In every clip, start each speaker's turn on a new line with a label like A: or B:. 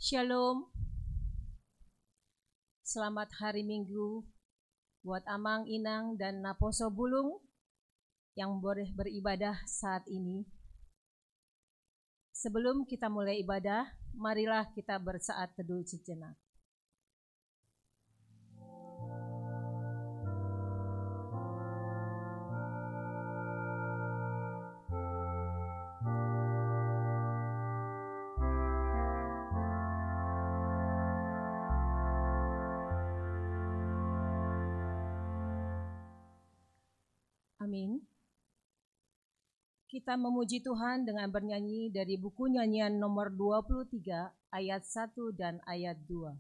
A: Shalom. Selamat hari Minggu buat Amang, Inang, dan Naposo Bulung yang boleh beribadah saat ini. Sebelum kita mulai ibadah, marilah kita bersaat teduh sejenak. Amin. Kita memuji Tuhan dengan bernyanyi dari buku nyanyian nomor 23 ayat 1 dan ayat 2.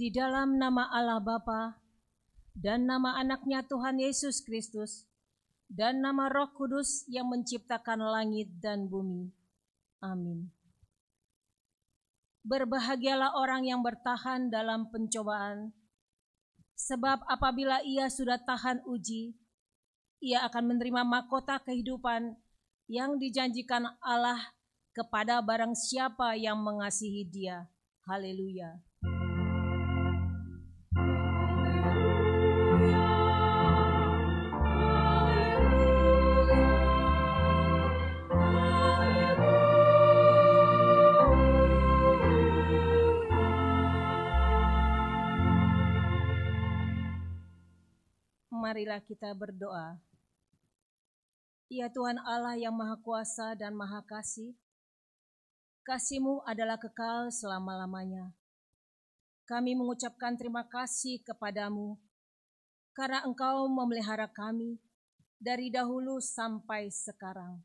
A: Di dalam nama Allah Bapa dan nama anaknya Tuhan Yesus Kristus dan nama Roh Kudus yang menciptakan langit dan bumi. Amin. Berbahagialah orang yang bertahan dalam pencobaan, sebab apabila ia sudah tahan uji, ia akan menerima mahkota kehidupan yang dijanjikan Allah kepada barang siapa yang mengasihi Dia. Haleluya. Marilah kita berdoa. Ya Tuhan Allah yang Maha Kuasa dan Maha Kasih, kasih-Mu adalah kekal selama-lamanya. Kami mengucapkan terima kasih kepadamu karena Engkau memelihara kami dari dahulu sampai sekarang.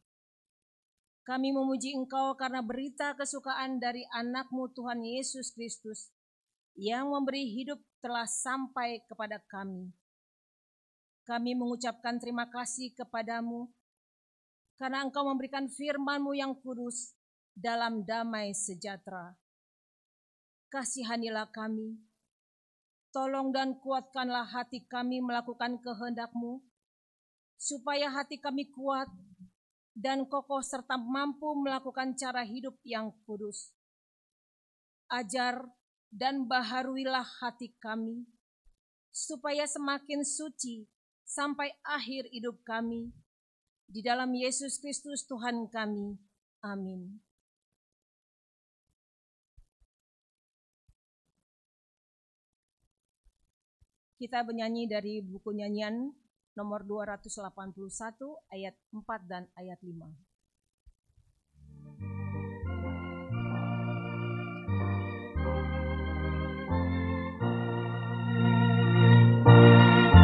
A: Kami memuji Engkau karena berita kesukaan dari anak-Mu Tuhan Yesus Kristus yang memberi hidup telah sampai kepada kami. Kami mengucapkan terima kasih kepadamu karena Engkau memberikan firman-Mu yang kudus dalam damai sejahtera. Kasihanilah kami, tolong dan kuatkanlah hati kami melakukan kehendak-Mu, supaya hati kami kuat dan kokoh serta mampu melakukan cara hidup yang kudus. Ajar dan baharuilah hati kami, supaya semakin suci sampai akhir hidup kami. Di dalam Yesus Kristus Tuhan kami. Amin. Kita bernyanyi dari buku nyanyian nomor 281 ayat 4 dan ayat 5.
B: Tuhan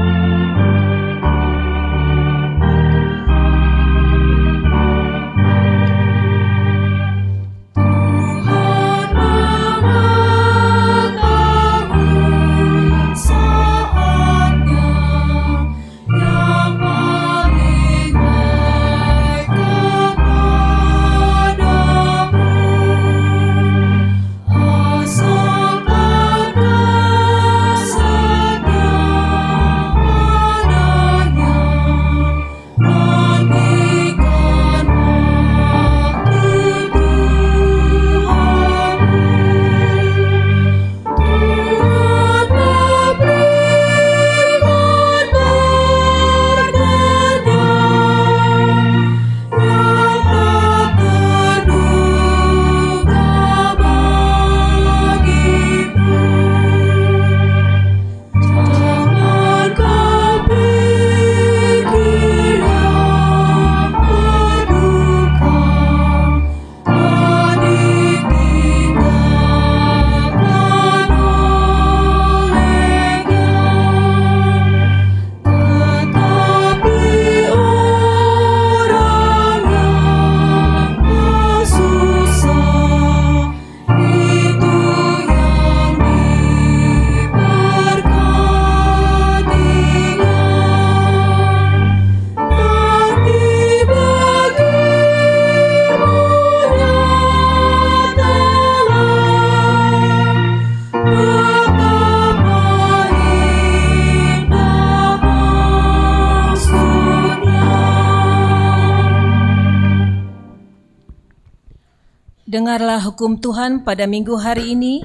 A: Dengarlah hukum Tuhan pada minggu hari ini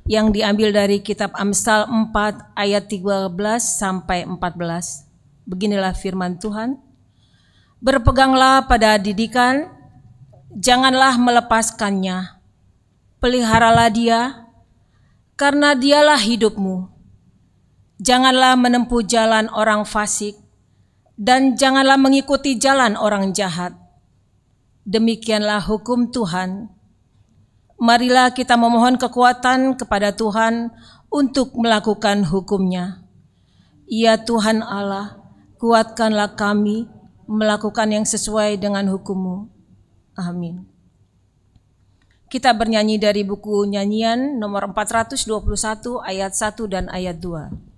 A: yang diambil dari kitab Amsal 4 ayat 13 sampai 14. Beginilah firman Tuhan. Berpeganglah pada didikan, janganlah melepaskannya. Peliharalah dia, karena dialah hidupmu. Janganlah menempuh jalan orang fasik, dan janganlah mengikuti jalan orang jahat. Demikianlah hukum Tuhan. Marilah kita memohon kekuatan kepada Tuhan untuk melakukan hukum-Nya. Ya Tuhan Allah, kuatkanlah kami melakukan yang sesuai dengan hukum-Mu. Amin. Kita bernyanyi dari buku nyanyian nomor 421 ayat 1 dan ayat 2.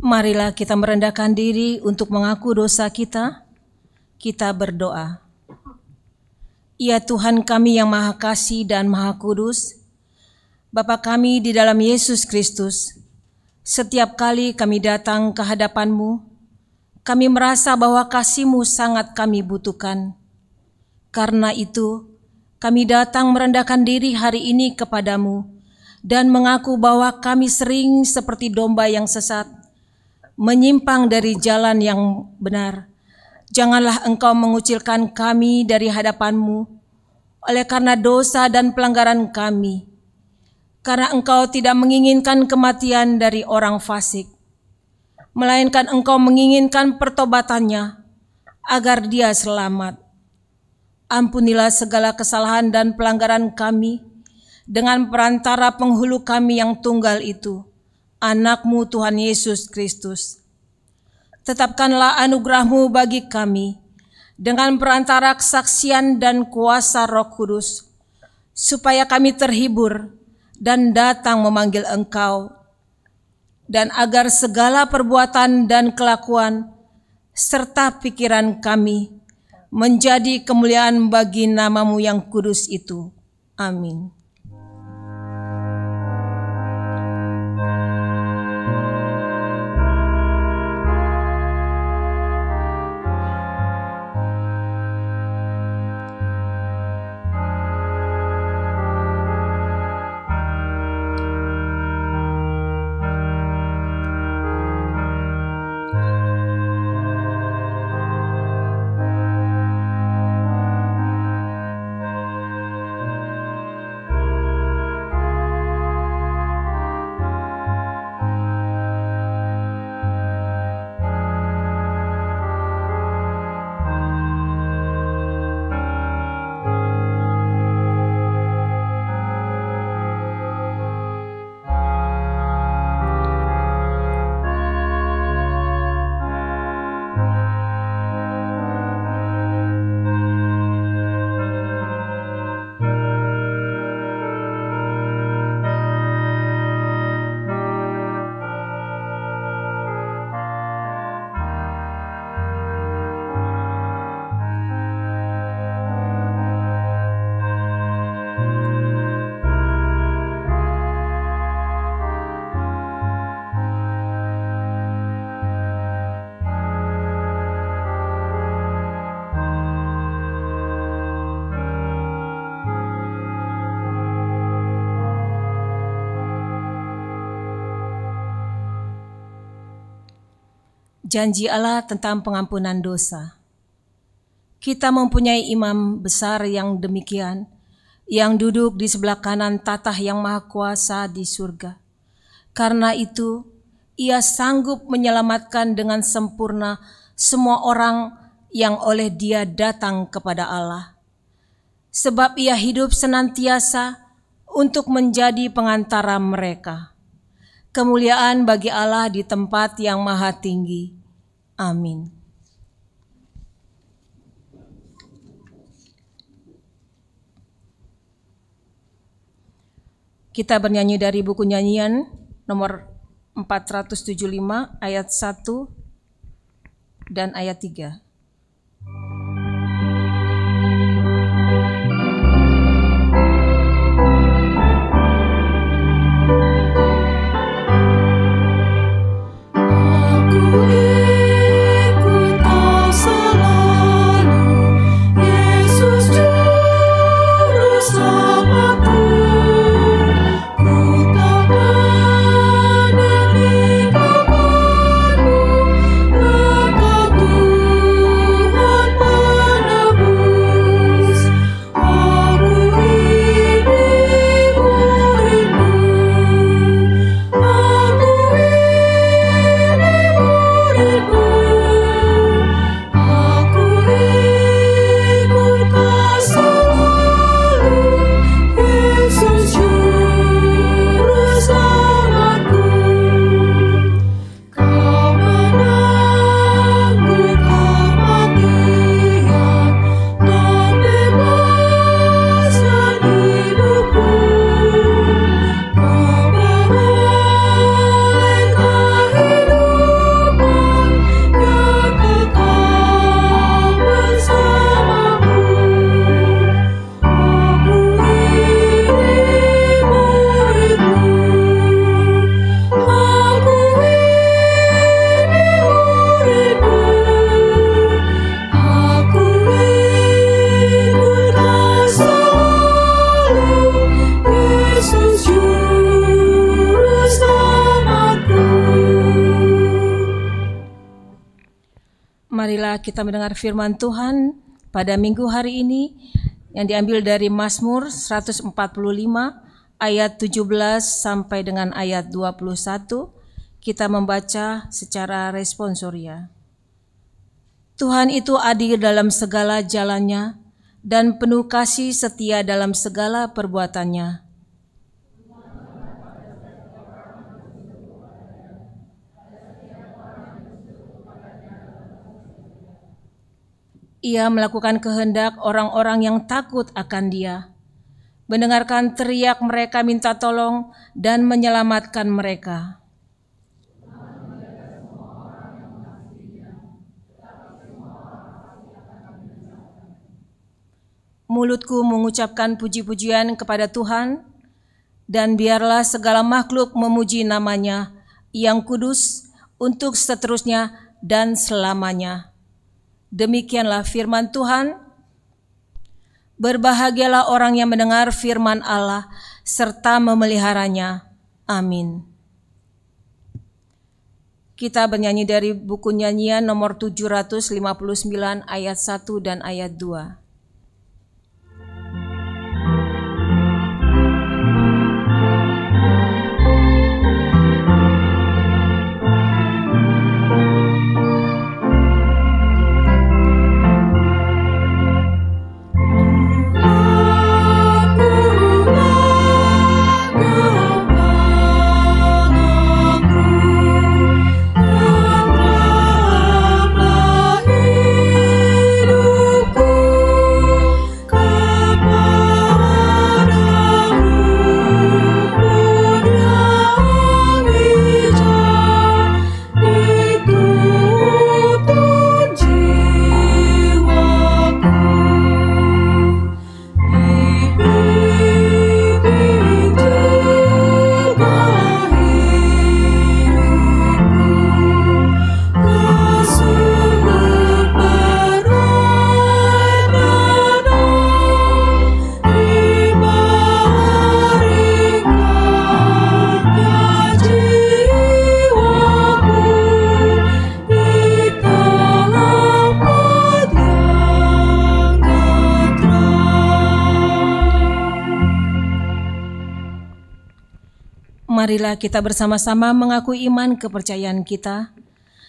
A: Marilah kita merendahkan diri untuk mengaku dosa kita. Kita berdoa. Ya Tuhan kami yang Maha Kasih dan Maha Kudus, Bapa kami di dalam Yesus Kristus, setiap kali kami datang ke hadapan-Mu, kami merasa bahwa kasih-Mu sangat kami butuhkan. Karena itu, kami datang merendahkan diri hari ini kepadamu dan mengaku bahwa kami sering seperti domba yang sesat, menyimpang dari jalan yang benar. Janganlah Engkau mengucilkan kami dari hadapan-Mu oleh karena dosa dan pelanggaran kami. Karena Engkau tidak menginginkan kematian dari orang fasik, melainkan Engkau menginginkan pertobatannya agar dia selamat. Ampunilah segala kesalahan dan pelanggaran kami dengan perantara penghulu kami yang tunggal itu, Anak-Mu Tuhan Yesus Kristus. Tetapkanlah anugerah-Mu bagi kami dengan perantara kesaksian dan kuasa Roh Kudus, supaya kami terhibur dan datang memanggil Engkau, dan agar segala perbuatan dan kelakuan serta pikiran kami menjadi kemuliaan bagi nama-Mu yang kudus itu. Amin. Janji Allah tentang pengampunan dosa. Kita mempunyai imam besar yang demikian, yang duduk di sebelah kanan tatah yang maha kuasa di surga. Karena itu, ia sanggup menyelamatkan dengan sempurna semua orang yang oleh Dia datang kepada Allah. Sebab ia hidup senantiasa untuk menjadi pengantara mereka. Kemuliaan bagi Allah di tempat yang maha tinggi. Amin. Kita bernyanyi dari buku nyanyian nomor 475 ayat 1 dan ayat 3. Marilah kita mendengar firman Tuhan pada minggu hari ini yang diambil dari Mazmur 145 ayat 17 sampai dengan ayat 21. Kita membaca secara responsoria. Tuhan itu adil dalam segala jalannya dan penuh kasih setia dalam segala perbuatannya. Ia melakukan kehendak orang-orang yang takut akan Dia, mendengarkan teriak mereka minta tolong dan menyelamatkan mereka. Mulutku mengucapkan puji-pujian kepada Tuhan, dan biarlah segala makhluk memuji nama-Nya yang kudus untuk seterusnya dan selamanya. Demikianlah firman Tuhan. Berbahagialah orang yang mendengar firman Allah serta memeliharanya. Amin. Kita bernyanyi dari buku nyanyian nomor 759 ayat 1 dan ayat 2.
B: Hidupku
A: Marilah kita bersama-sama mengaku iman kepercayaan kita,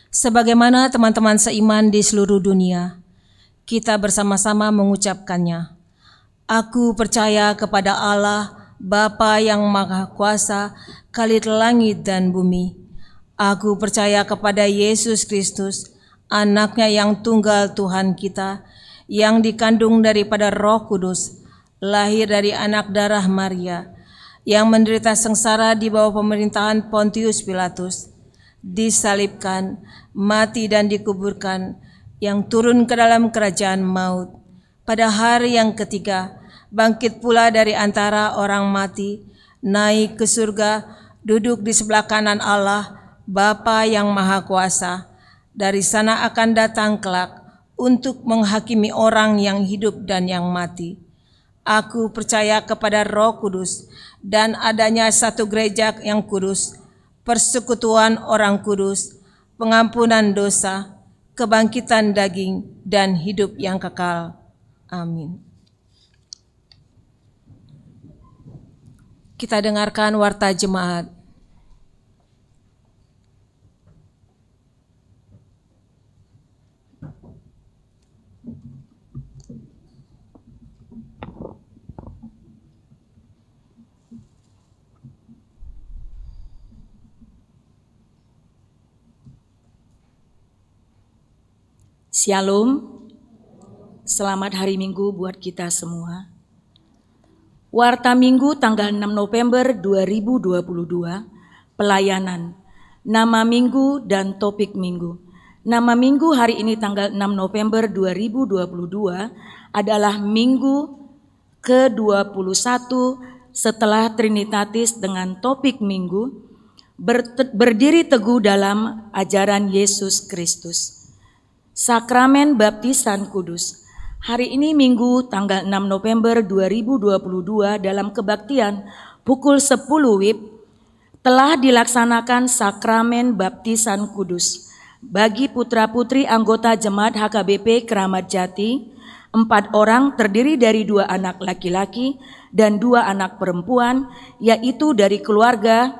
A: sebagaimana teman-teman seiman di seluruh dunia. Kita bersama-sama mengucapkannya. Aku percaya kepada Allah, Bapa yang Maha Kuasa, Khalid langit dan bumi. Aku percaya kepada Yesus Kristus, Anaknya yang tunggal Tuhan kita, yang dikandung daripada Roh Kudus, lahir dari anak darah Maria, yang menderita sengsara di bawah pemerintahan Pontius Pilatus, disalibkan, mati dan dikuburkan, yang turun ke dalam kerajaan maut. Pada hari yang ketiga, bangkit pula dari antara orang mati, naik ke surga, duduk di sebelah kanan Allah, Bapa yang Maha Kuasa. Dari sana akan datang kelak untuk menghakimi orang yang hidup dan yang mati. Aku percaya kepada Roh Kudus dan adanya satu gereja yang kudus, persekutuan orang kudus, pengampunan dosa, kebangkitan daging, dan hidup yang kekal. Amin. Kita dengarkan warta jemaat.
B: Shalom, selamat hari Minggu buat kita semua. Warta Minggu tanggal 6 November 2022, pelayanan, nama Minggu dan topik Minggu. Nama Minggu hari ini tanggal 6 November 2022 adalah Minggu ke-21 setelah Trinitatis dengan topik Minggu, berdiri teguh dalam ajaran Yesus Kristus. Sakramen Baptisan Kudus. Hari ini Minggu tanggal 6 November 2022 dalam kebaktian pukul 10 WIB telah dilaksanakan Sakramen Baptisan Kudus bagi putra-putri anggota Jemaat HKBP Keramat Jati, 4 orang terdiri dari 2 anak laki-laki dan 2 anak perempuan, yaitu dari keluarga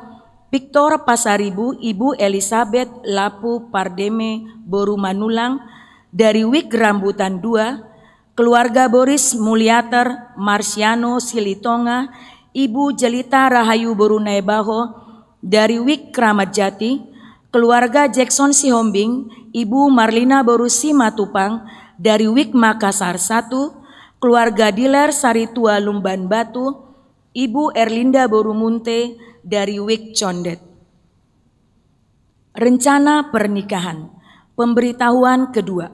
B: Victor Pasaribu, Ibu Elizabeth Lapu Pardeme Boru Manulang, dari Wik Rambutan 2, keluarga Boris Mulyater Marsiano Silitonga, Ibu Jelita Rahayu Boru Nebaho, dari Wik Keramat Jati, keluarga Jackson Sihombing, Ibu Marlina Boru Simatupang, dari Wik Makassar 1, keluarga Diler Saritua Lumban Batu, Ibu Erlinda Boru Munte, dari Wik Condet. Rencana pernikahan. Pemberitahuan kedua,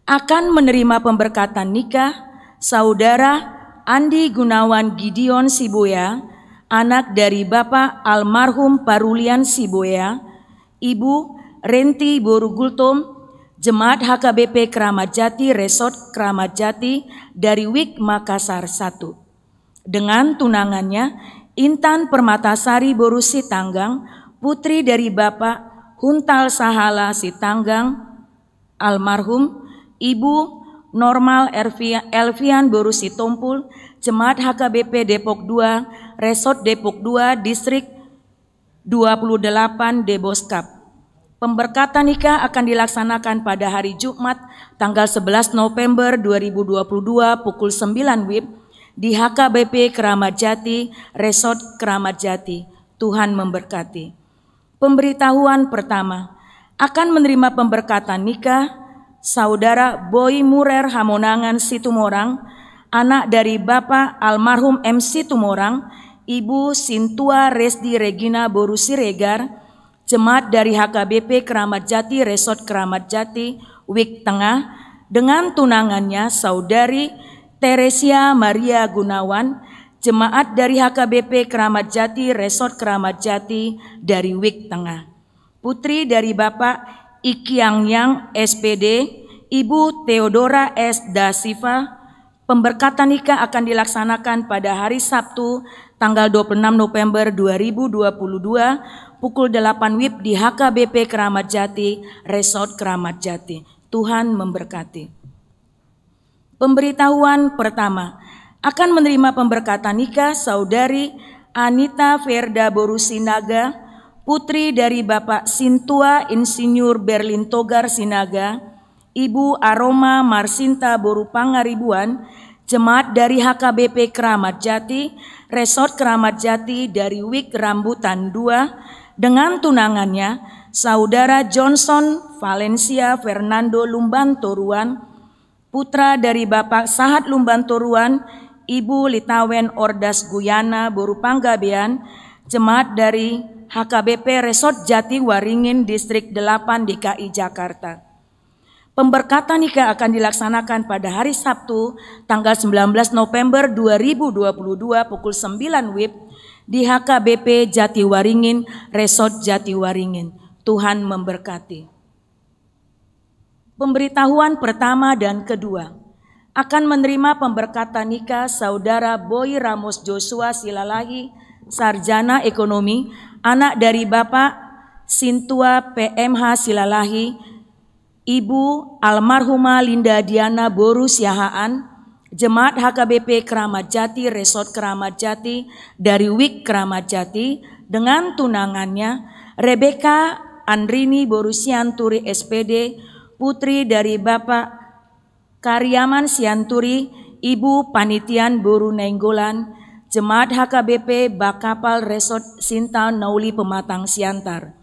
B: akan menerima pemberkatan nikah Saudara Andi Gunawan Gideon Siboya, anak dari Bapak almarhum Parulian Siboya, Ibu Renti Boru Gultom, Jemaat HKBP Keramat Jati Resort Keramat Jati dari Wik Makassar 1. Dengan tunangannya Intan Permatasari Boru Sitanggang, putri dari Bapak Huntal Sahala Sitanggang, almarhum Ibu Normal Elvian Boru Sitompul, Jemaat HKBP Depok 2, Resort Depok 2, Distrik 28 Deboskap. Pemberkatan nikah akan dilaksanakan pada hari Jumat tanggal 11 November 2022 pukul 9 WIB di HKBP Keramat Jati, Resort Keramat Jati. Tuhan memberkati. Pemberitahuan pertama, akan menerima pemberkatan nikah Saudara Boy Murer Hamonangan Situmorang, anak dari Bapak almarhum M. Situmorang, Ibu Sintua Resdi Regina Boru Siregar, Jemaat dari HKBP Keramat Jati Resort Keramat Jati, Wik Tengah, dengan tunangannya Saudari Teresia Maria Gunawan, Jemaat dari HKBP Keramat Jati Resort Keramat Jati dari Wik Tengah. Putri dari Bapak Ikyang Yang SPD, Ibu Theodora S. Da Silva. Pemberkatan nikah akan dilaksanakan pada hari Sabtu tanggal 26 November 2022 pukul 8 WIB di HKBP Keramat Jati, Resort Keramat Jati. Tuhan memberkati. Pemberitahuan pertama, akan menerima pemberkatan nikah Saudari Anita Verda Borusinaga, putri dari Bapak Sintua Insinyur Berlin Togar Sinaga, Ibu Aroma Marsinta Boru Pangaribuan, jemaat dari HKBP Keramat Jati, Resort Keramat Jati dari Wik Rambutan 2, dengan tunangannya, Saudara Johnson Valencia Fernando Lumbantoruan, putra dari Bapak Sahat Lumbantoruan, Ibu Litawen Ordas Guyana Boru Panggabean, jemaat dari HKBP Resort Jati Waringin Distrik 8 DKI Jakarta. Pemberkatan nikah akan dilaksanakan pada hari Sabtu tanggal 19 November 2022 pukul 9 WIB di HKBP Jati Waringin, Resort Jati Waringin. Tuhan memberkati. Pemberitahuan pertama dan kedua, akan menerima pemberkatan nikah Saudara Boy Ramos Joshua Silalahi, Sarjana Ekonomi, anak dari Bapak Sintua PMH Silalahi, Ibu almarhumah Linda Diana Boru Siahaan, jemaat HKBP Keramat Jati, Resort Keramat Jati dari Wik Keramat Jati, dengan tunangannya Rebecca Andrini Boru Sianturi SPD, putri dari Bapak Karyaman Sianturi, Ibu Panitian Boru Nenggolan, jemaat HKBP Bakapal Resort Sinta Nauli Pematang Siantar.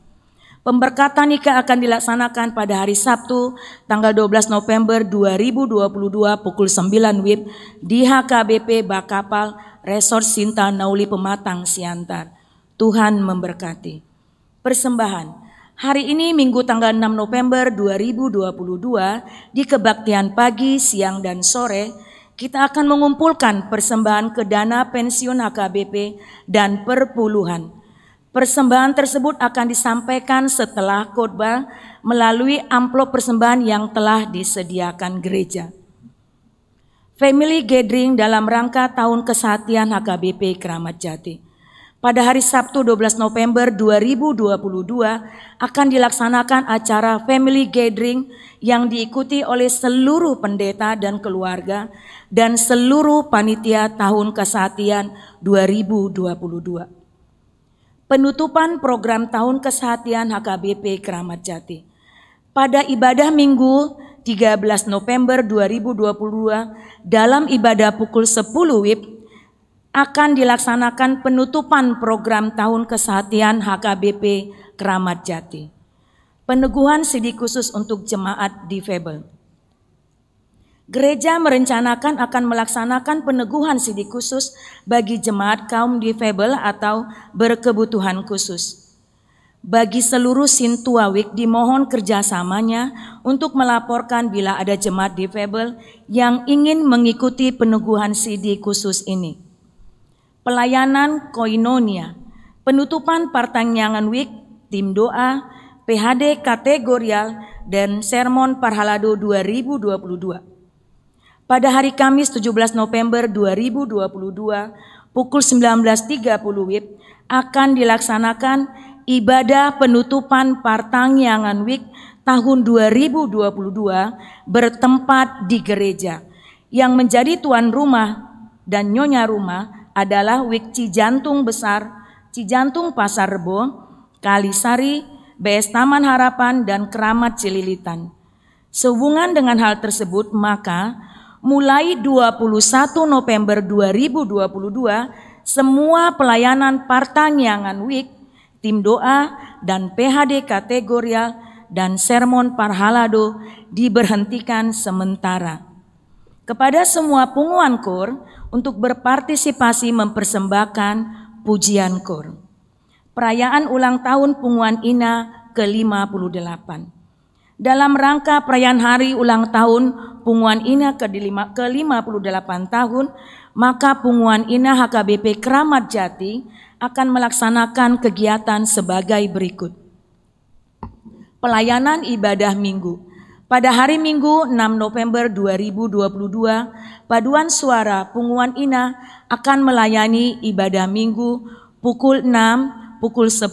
B: Pemberkatan nikah akan dilaksanakan pada hari Sabtu tanggal 12 November 2022 pukul 9 WIB di HKBP Bakapal Resort Sinta Nauli Pematang Siantar. Tuhan memberkati. Persembahan. Hari ini Minggu tanggal 6 November 2022 di kebaktian pagi, siang, dan sore kita akan mengumpulkan persembahan ke dana pensiun HKBP dan perpuluhan. Persembahan tersebut akan disampaikan setelah khotbah melalui amplop persembahan yang telah disediakan gereja. Family gathering dalam rangka tahun kesehatian HKBP Keramat Jati. Pada hari Sabtu 12 November 2022 akan dilaksanakan acara family gathering yang diikuti oleh seluruh pendeta dan keluarga dan seluruh panitia tahun kesehatian 2022. Penutupan program tahun kesehatian HKBP Keramat Jati. Pada ibadah Minggu 13 November 2022 dalam ibadah pukul 10 WIB akan dilaksanakan penutupan program tahun kesehatian HKBP Keramat Jati. Peneguhan sidi khusus untuk jemaat difabel. Gereja merencanakan akan melaksanakan peneguhan sidi khusus bagi jemaat kaum difabel atau berkebutuhan khusus. Bagi seluruh Sintuawik dimohon kerjasamanya untuk melaporkan bila ada jemaat difabel yang ingin mengikuti peneguhan sidi khusus ini. Pelayanan koinonia, penutupan Partanyangan Week, tim doa, PHD kategorial, dan sermon Parhalado 2022. Pada hari Kamis 17 November 2022 pukul 19.30 WIB akan dilaksanakan ibadah penutupan Partanyangan Week tahun 2022 bertempat di gereja. Yang menjadi tuan rumah dan nyonya rumah adalah Wik Cijantung Besar, Cijantung Pasar Rebo, Kalisari, BS Taman Harapan, dan Keramat Cililitan. Sehubungan dengan hal tersebut, maka mulai 21 November 2022, semua pelayanan Partanyangan Week, tim doa, dan PHD kategorial, dan sermon Parhalado diberhentikan sementara. Kepada semua punguan KOR untuk berpartisipasi mempersembahkan pujian KOR. Perayaan ulang tahun Punguan Ina ke-58. Dalam rangka perayaan hari ulang tahun Punguan Ina ke-58 tahun, maka Punguan Ina HKBP Keramat Jati akan melaksanakan kegiatan sebagai berikut. Pelayanan ibadah minggu. Pada hari Minggu 6 November 2022, Paduan Suara Punguan Ina akan melayani ibadah minggu pukul 6, pukul 10,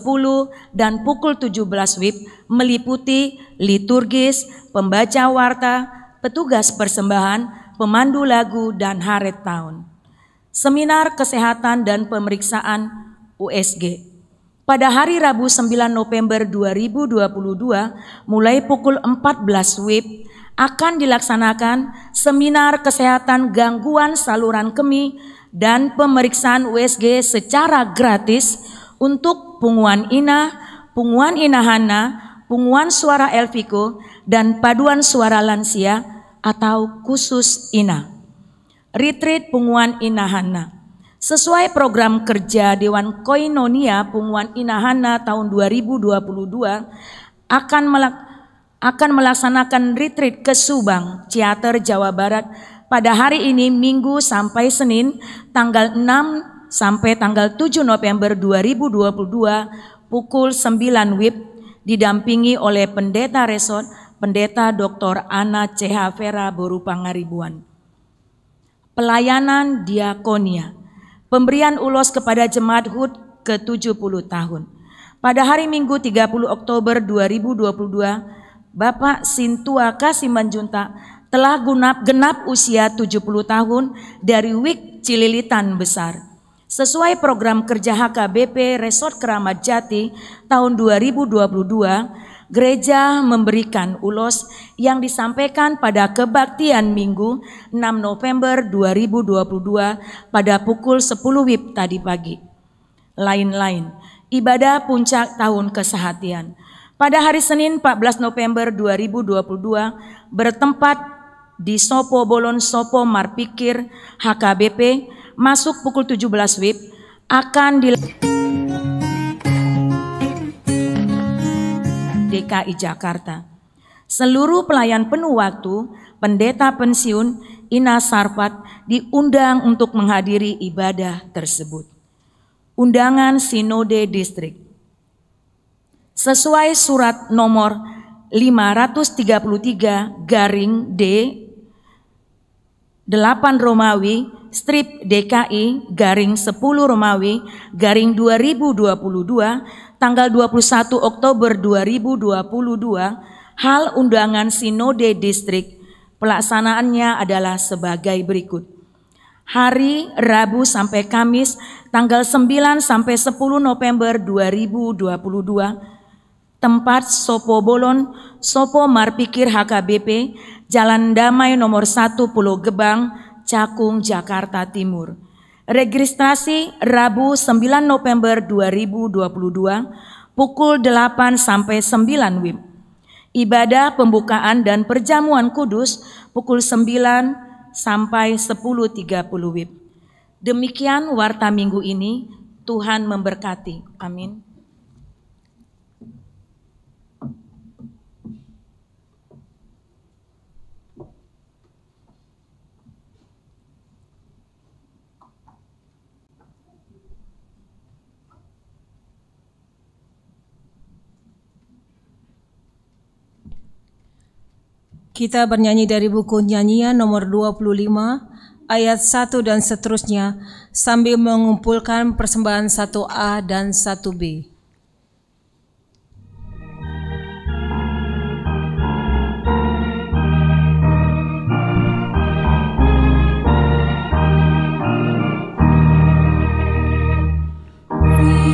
B: dan pukul 17 WIB meliputi liturgis, pembaca warta, petugas persembahan, pemandu lagu, dan haret tahun. Seminar kesehatan dan pemeriksaan USG. Pada hari Rabu 9 November 2022 mulai pukul 14 WIB akan dilaksanakan seminar kesehatan gangguan saluran kemih dan pemeriksaan USG secara gratis untuk Punguan Inah, Punguan Inahana, Punguan Suara Elviko, dan Paduan Suara Lansia atau khusus Inah. Retreat Punguan Inahana. Sesuai program kerja Dewan Koinonia Punguan Inahana tahun 2022 akan melaksanakan retreat ke Subang, Ciater, Jawa Barat pada hari ini Minggu sampai Senin tanggal 6 sampai tanggal 7 November 2022 pukul 9 WIB didampingi oleh Pendeta Resort, Pendeta Dr. Ana C.H. Vera Boru Pangaribuan. Pelayanan diakonia. Pemberian ulos kepada Jemaat HUT ke-70 tahun. Pada hari Minggu 30 Oktober 2022, Bapak Sintua Kasih Manjunta telah genap usia 70 tahun dari WIK Cililitan Besar. Sesuai program kerja HKBP Resort Keramat Jati tahun 2022, gereja memberikan ulos yang disampaikan pada kebaktian Minggu 6 November 2022 pada pukul 10 WIB tadi pagi. Lain-lain, ibadah puncak tahun kesehatian. Pada hari Senin 14 November 2022 bertempat di Sopo Bolon Sopo Marpikir HKBP masuk pukul 17 WIB akan DKI Jakarta. Seluruh pelayan penuh waktu, pendeta pensiun Ina Sarfat diundang untuk menghadiri ibadah tersebut. Undangan Sinode Distrik. Sesuai surat nomor 533 garing D 8 Romawi strip DKI garing 10 Romawi garing 2022 tanggal 21 Oktober 2022 hal undangan Sinode Distrik. Pelaksanaannya adalah sebagai berikut. Hari Rabu sampai Kamis tanggal 9 sampai 10 November 2022 tempat Sopo Bolon Sopo Marpikir HKBP Jalan Damai nomor 1 Pulau Gebang, Cakung, Jakarta Timur. Registrasi Rabu 9 November 2022 pukul 8 sampai 9 WIB. Ibadah pembukaan dan perjamuan kudus pukul 9 sampai 10.30 WIB. Demikian warta minggu ini, Tuhan memberkati. Amin.
A: Kita bernyanyi dari buku nyanyian nomor 25 ayat 1 dan seterusnya sambil mengumpulkan persembahan 1A dan 1B.
C: Di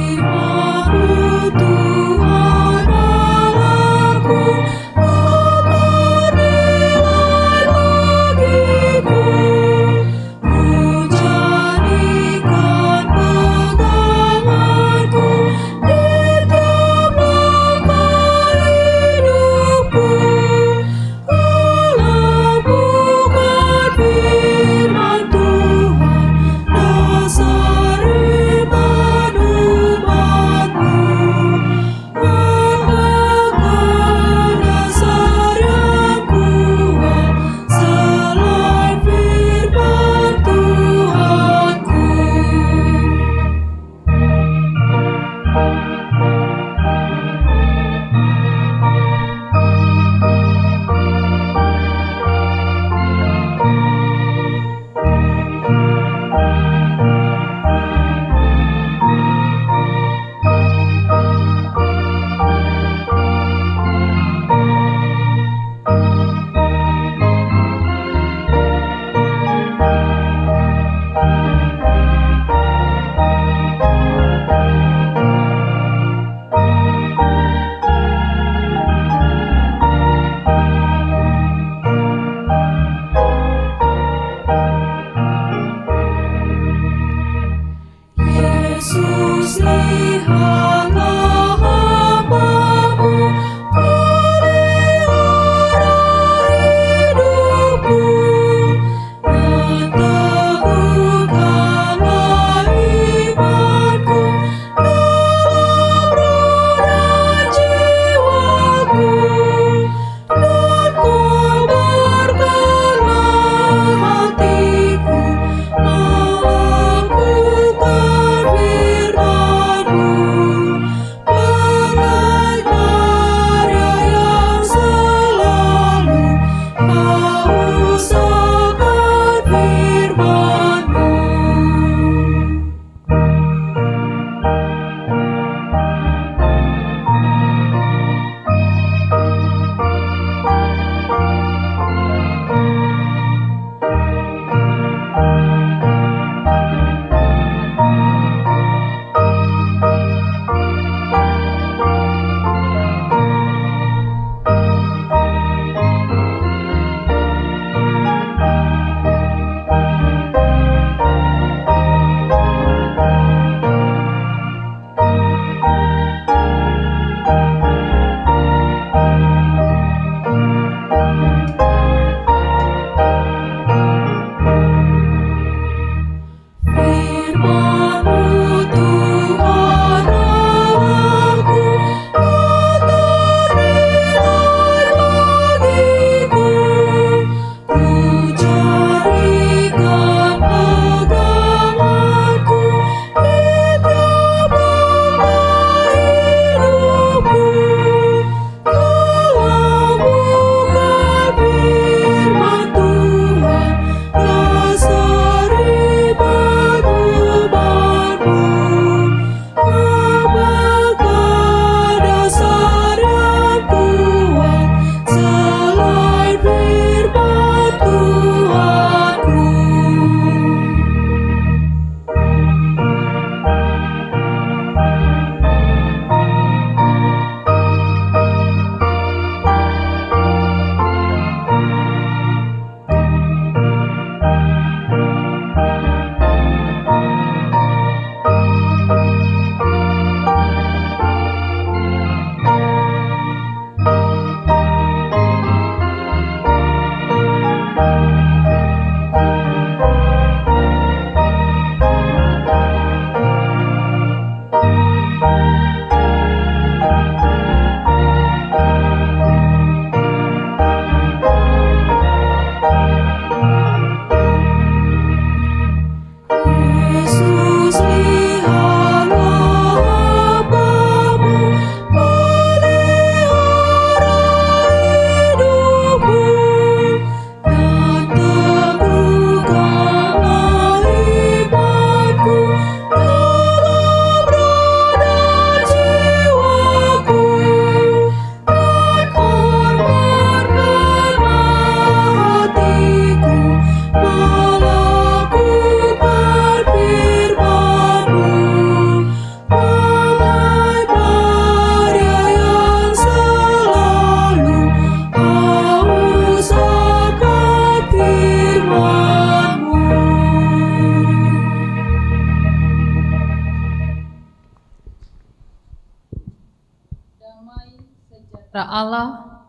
C: Allah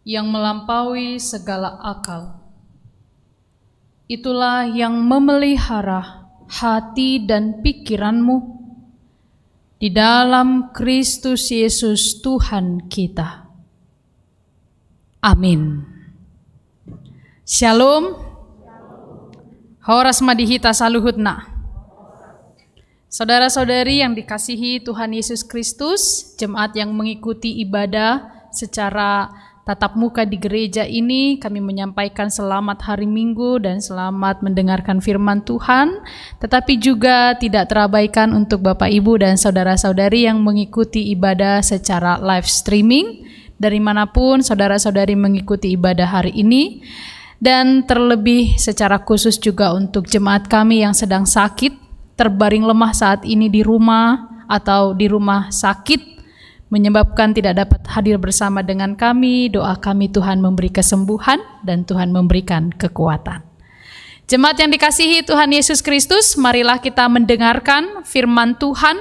C: yang melampaui segala akal. Itulah yang memelihara hati dan pikiranmu di dalam Kristus Yesus Tuhan kita. Amin. Shalom. Horas madihita saluhutna. Saudara-saudari yang dikasihi Tuhan Yesus Kristus, jemaat yang mengikuti ibadah secara tatap muka di gereja ini, kami menyampaikan selamat hari Minggu dan selamat mendengarkan firman Tuhan, tetapi juga tidak terabaikan untuk Bapak Ibu dan saudara-saudari yang mengikuti ibadah secara live streaming, dari manapun saudara-saudari mengikuti ibadah hari ini, dan terlebih secara khusus juga untuk jemaat kami yang sedang sakit, terbaring lemah saat ini di rumah atau di rumah sakit, menyebabkan tidak dapat hadir bersama dengan kami. Doa kami Tuhan memberi kesembuhan dan Tuhan memberikan kekuatan. Jemaat yang dikasihi Tuhan Yesus Kristus, marilah kita mendengarkan firman Tuhan,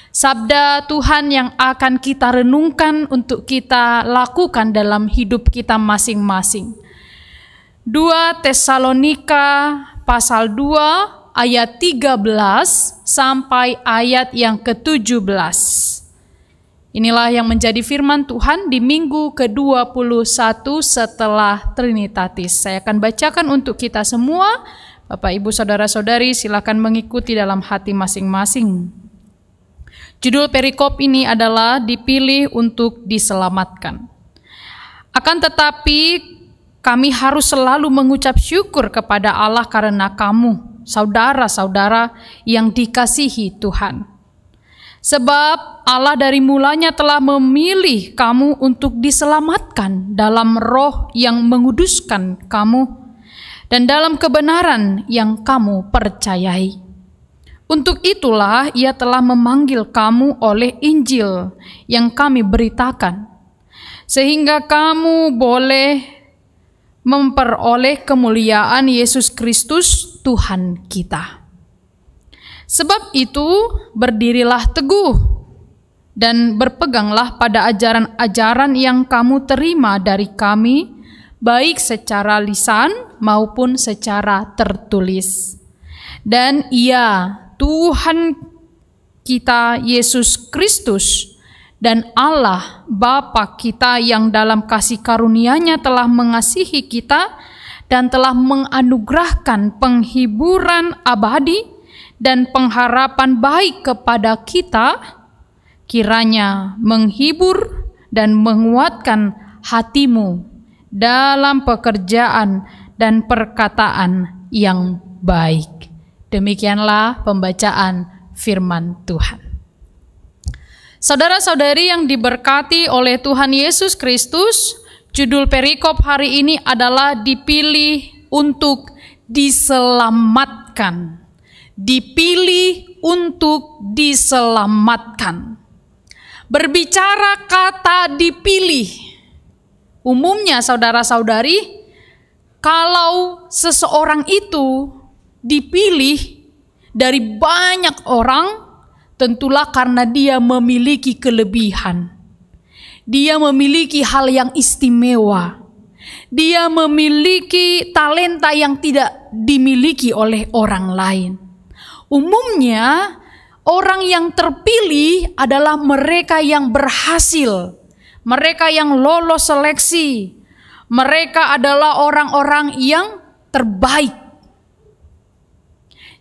C: sabda Tuhan yang akan kita renungkan untuk kita lakukan dalam hidup kita masing-masing. 2 Tesalonika pasal 2 ayat 13 sampai ayat yang ke-17. Inilah yang menjadi firman Tuhan di minggu ke-21 setelah Trinitatis. Saya akan bacakan untuk kita semua. Bapak, Ibu, Saudara-saudari, silakan mengikuti dalam hati masing-masing. Judul perikop ini adalah dipilih untuk diselamatkan. Akan tetapi kami harus selalu mengucap syukur kepada Allah karena kamu, saudara-saudara yang dikasihi Tuhan. Sebab Allah dari mulanya telah memilih kamu untuk diselamatkan dalam roh yang menguduskan kamu dan dalam kebenaran yang kamu percayai. Untuk itulah Ia telah memanggil kamu oleh Injil yang kami beritakan, sehingga kamu boleh memperoleh kemuliaan Yesus Kristus Tuhan kita. Sebab itu berdirilah teguh dan berpeganglah pada ajaran-ajaran yang kamu terima dari kami, baik secara lisan maupun secara tertulis. Dan Ia, Tuhan kita Yesus Kristus, dan Allah Bapa kita yang dalam kasih karunia-Nya telah mengasihi kita dan telah menganugerahkan penghiburan abadi dan pengharapan baik kepada kita, kiranya menghibur dan menguatkan hatimu dalam pekerjaan dan perkataan yang baik. Demikianlah pembacaan firman Tuhan. Saudara-saudari yang diberkati oleh Tuhan Yesus Kristus, judul perikop hari ini adalah dipilih untuk diselamatkan. Dipilih untuk diselamatkan. Berbicara kata dipilih, umumnya saudara-saudari, kalau seseorang itu dipilih dari banyak orang, tentulah karena dia memiliki kelebihan. Dia memiliki hal yang istimewa. Dia memiliki talenta yang tidak dimiliki oleh orang lain. Umumnya, orang yang terpilih adalah mereka yang berhasil. Mereka yang lolos seleksi. Mereka adalah orang-orang yang terbaik.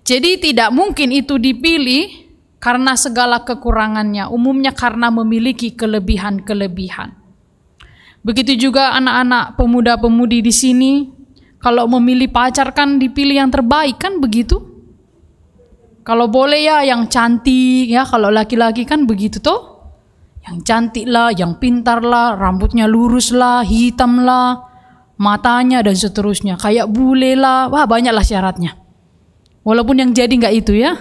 C: Jadi tidak mungkin itu dipilih karena segala kekurangannya, umumnya karena memiliki kelebihan-kelebihan. Begitu juga anak-anak pemuda-pemudi di sini, kalau memilih pacar kan dipilih yang terbaik, kan begitu? Kalau boleh ya yang cantik, ya kalau laki-laki kan begitu toh? Yang cantik lah, yang pintar lah, rambutnya lurus lah, hitam lah, matanya dan seterusnya, kayak bule lah, wah banyaklah syaratnya. Walaupun yang jadi nggak itu ya.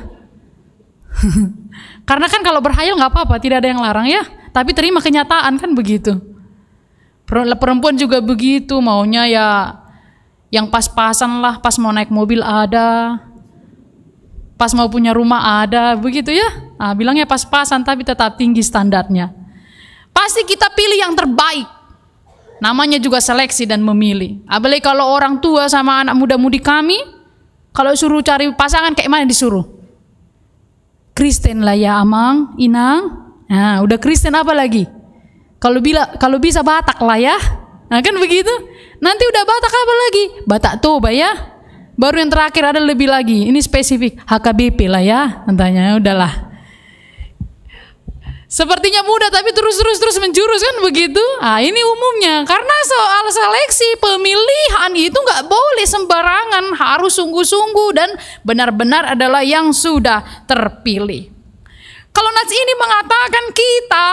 C: Karena kan kalau berhayal nggak apa-apa, tidak ada yang larang ya. Tapi terima kenyataan kan begitu. Perempuan juga begitu, maunya ya yang pas-pasan lah, pas mau naik mobil ada, pas mau punya rumah ada, begitu ya. Nah, bilangnya pas-pasan tapi tetap tinggi standarnya. pasti kita pilih yang terbaik. Namanya juga seleksi dan memilih. Apalagi kalau orang tua sama anak muda-mudi kami, kalau suruh cari pasangan kayak mana disuruh? Kristen lah ya Amang, Inang. Nah, udah Kristen apa lagi? Kalau bisa Batak lah ya. Nah kan begitu. Nanti udah Batak apa lagi? Batak Toba ya. Baru yang terakhir ada lebih lagi. Ini spesifik HKBP lah ya. Nantinya udahlah. Sepertinya mudah tapi terus menjurus kan begitu. Ah ini umumnya karena soal seleksi pemilihan itu nggak boleh sembarangan, harus sungguh-sungguh dan benar-benar adalah yang sudah terpilih. Kalau nats ini mengatakan kita,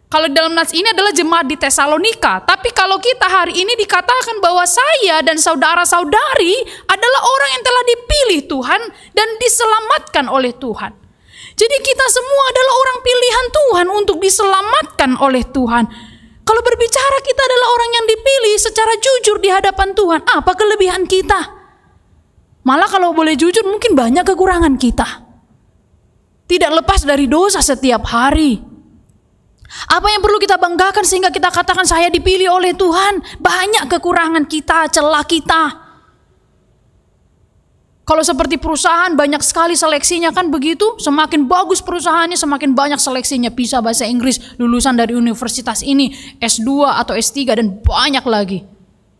C: kalau dalam nats ini adalah jemaat di Tesalonika, tapi kalau kita hari ini dikatakan bahwa saya dan saudara-saudari adalah orang yang telah dipilih Tuhan dan diselamatkan oleh Tuhan. Jadi kita semua adalah orang pilihan Tuhan untuk diselamatkan oleh Tuhan. Kalau berbicara kita adalah orang yang dipilih secara jujur di hadapan Tuhan, apa kelebihan kita? Malah kalau boleh jujur mungkin banyak kekurangan kita. Tidak lepas dari dosa setiap hari. Apa yang perlu kita banggakan sehingga kita katakan saya dipilih oleh Tuhan? Banyak kekurangan kita, celah kita. Kalau seperti perusahaan banyak sekali seleksinya kan begitu. Semakin bagus perusahaannya semakin banyak seleksinya. Bisa bahasa Inggris, lulusan dari universitas ini, S2 atau S3 dan banyak lagi.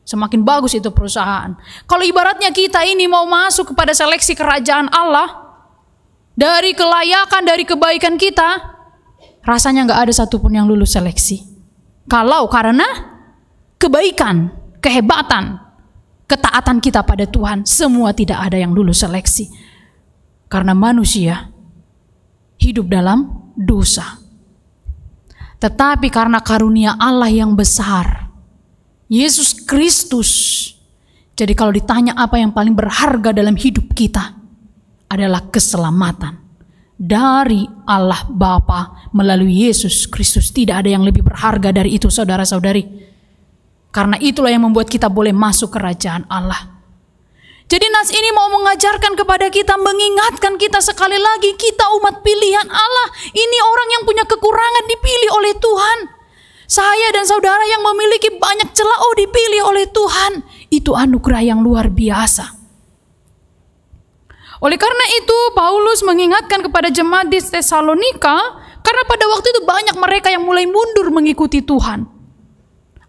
C: Semakin bagus itu perusahaan. Kalau ibaratnya kita ini mau masuk kepada seleksi kerajaan Allah, dari kelayakan, dari kebaikan kita, rasanya gak ada satupun yang lulus seleksi. Kalau karena kebaikan, kehebatan, ketaatan kita pada Tuhan, semua tidak ada yang lulus seleksi. Karena manusia hidup dalam dosa. Tetapi karena karunia Allah yang besar, Yesus Kristus. Jadi kalau ditanya apa yang paling berharga dalam hidup kita, adalah keselamatan dari Allah Bapa melalui Yesus Kristus. Tidak ada yang lebih berharga dari itu, saudara-saudari. Karena itulah yang membuat kita boleh masuk kerajaan Allah. Jadi nas ini mau mengajarkan kepada kita, mengingatkan kita sekali lagi, kita umat pilihan Allah. Ini orang yang punya kekurangan dipilih oleh Tuhan. Saya dan saudara yang memiliki banyak celah, dipilih oleh Tuhan. Itu anugerah yang luar biasa. Oleh karena itu Paulus mengingatkan kepada jemaat di Tesalonika, karena pada waktu itu banyak mereka yang mulai mundur mengikuti Tuhan.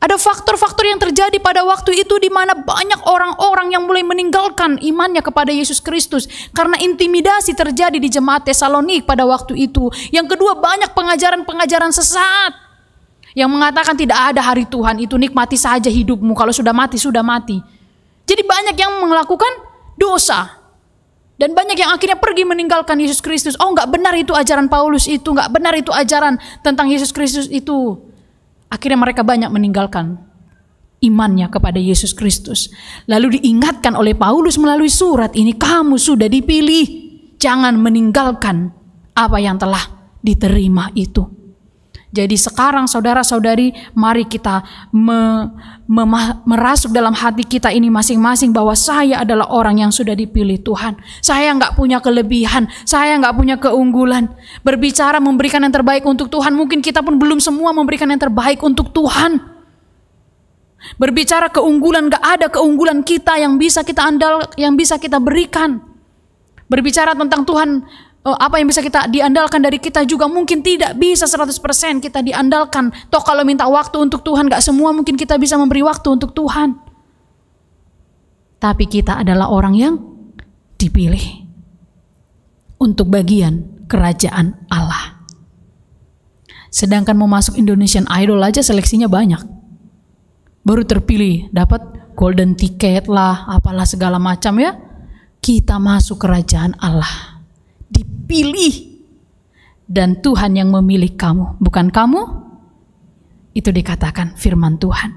C: Ada faktor-faktor yang terjadi pada waktu itu di mana banyak orang-orang yang mulai meninggalkan imannya kepada Yesus Kristus karena intimidasi terjadi di jemaat Tesalonik pada waktu itu. Yang kedua, banyak pengajaran-pengajaran sesat yang mengatakan tidak ada hari Tuhan, itu nikmati saja hidupmu, kalau sudah mati sudah mati. Jadi banyak yang melakukan dosa dan banyak yang akhirnya pergi meninggalkan Yesus Kristus. Oh, enggak benar itu ajaran Paulus itu, enggak benar itu ajaran tentang Yesus Kristus itu. Akhirnya mereka banyak meninggalkan imannya kepada Yesus Kristus. Lalu diingatkan oleh Paulus melalui surat ini, kamu sudah dipilih, jangan meninggalkan apa yang telah diterima itu. Jadi sekarang saudara-saudari, mari kita merasuk dalam hati kita ini masing-masing bahwa saya adalah orang yang sudah dipilih Tuhan. Saya nggak punya kelebihan, saya nggak punya keunggulan. Berbicara memberikan yang terbaik untuk Tuhan, mungkin kita pun belum semua memberikan yang terbaik untuk Tuhan. Berbicara keunggulan, nggak ada keunggulan kita yang bisa kita yang bisa kita berikan. Berbicara tentang Tuhan, apa yang bisa kita diandalkan dari kita juga mungkin tidak bisa 100% kita diandalkan. Toh kalau minta waktu untuk Tuhan, gak semua mungkin kita bisa memberi waktu untuk Tuhan. Tapi kita adalah orang yang dipilih untuk bagian kerajaan Allah. Sedangkan mau masuk Indonesian Idol aja seleksinya banyak. Baru terpilih, dapat golden ticket lah, apalah segala macam ya. Kita masuk kerajaan Allah. Dipilih, dan Tuhan yang memilih kamu, bukan kamu. Itu dikatakan firman Tuhan.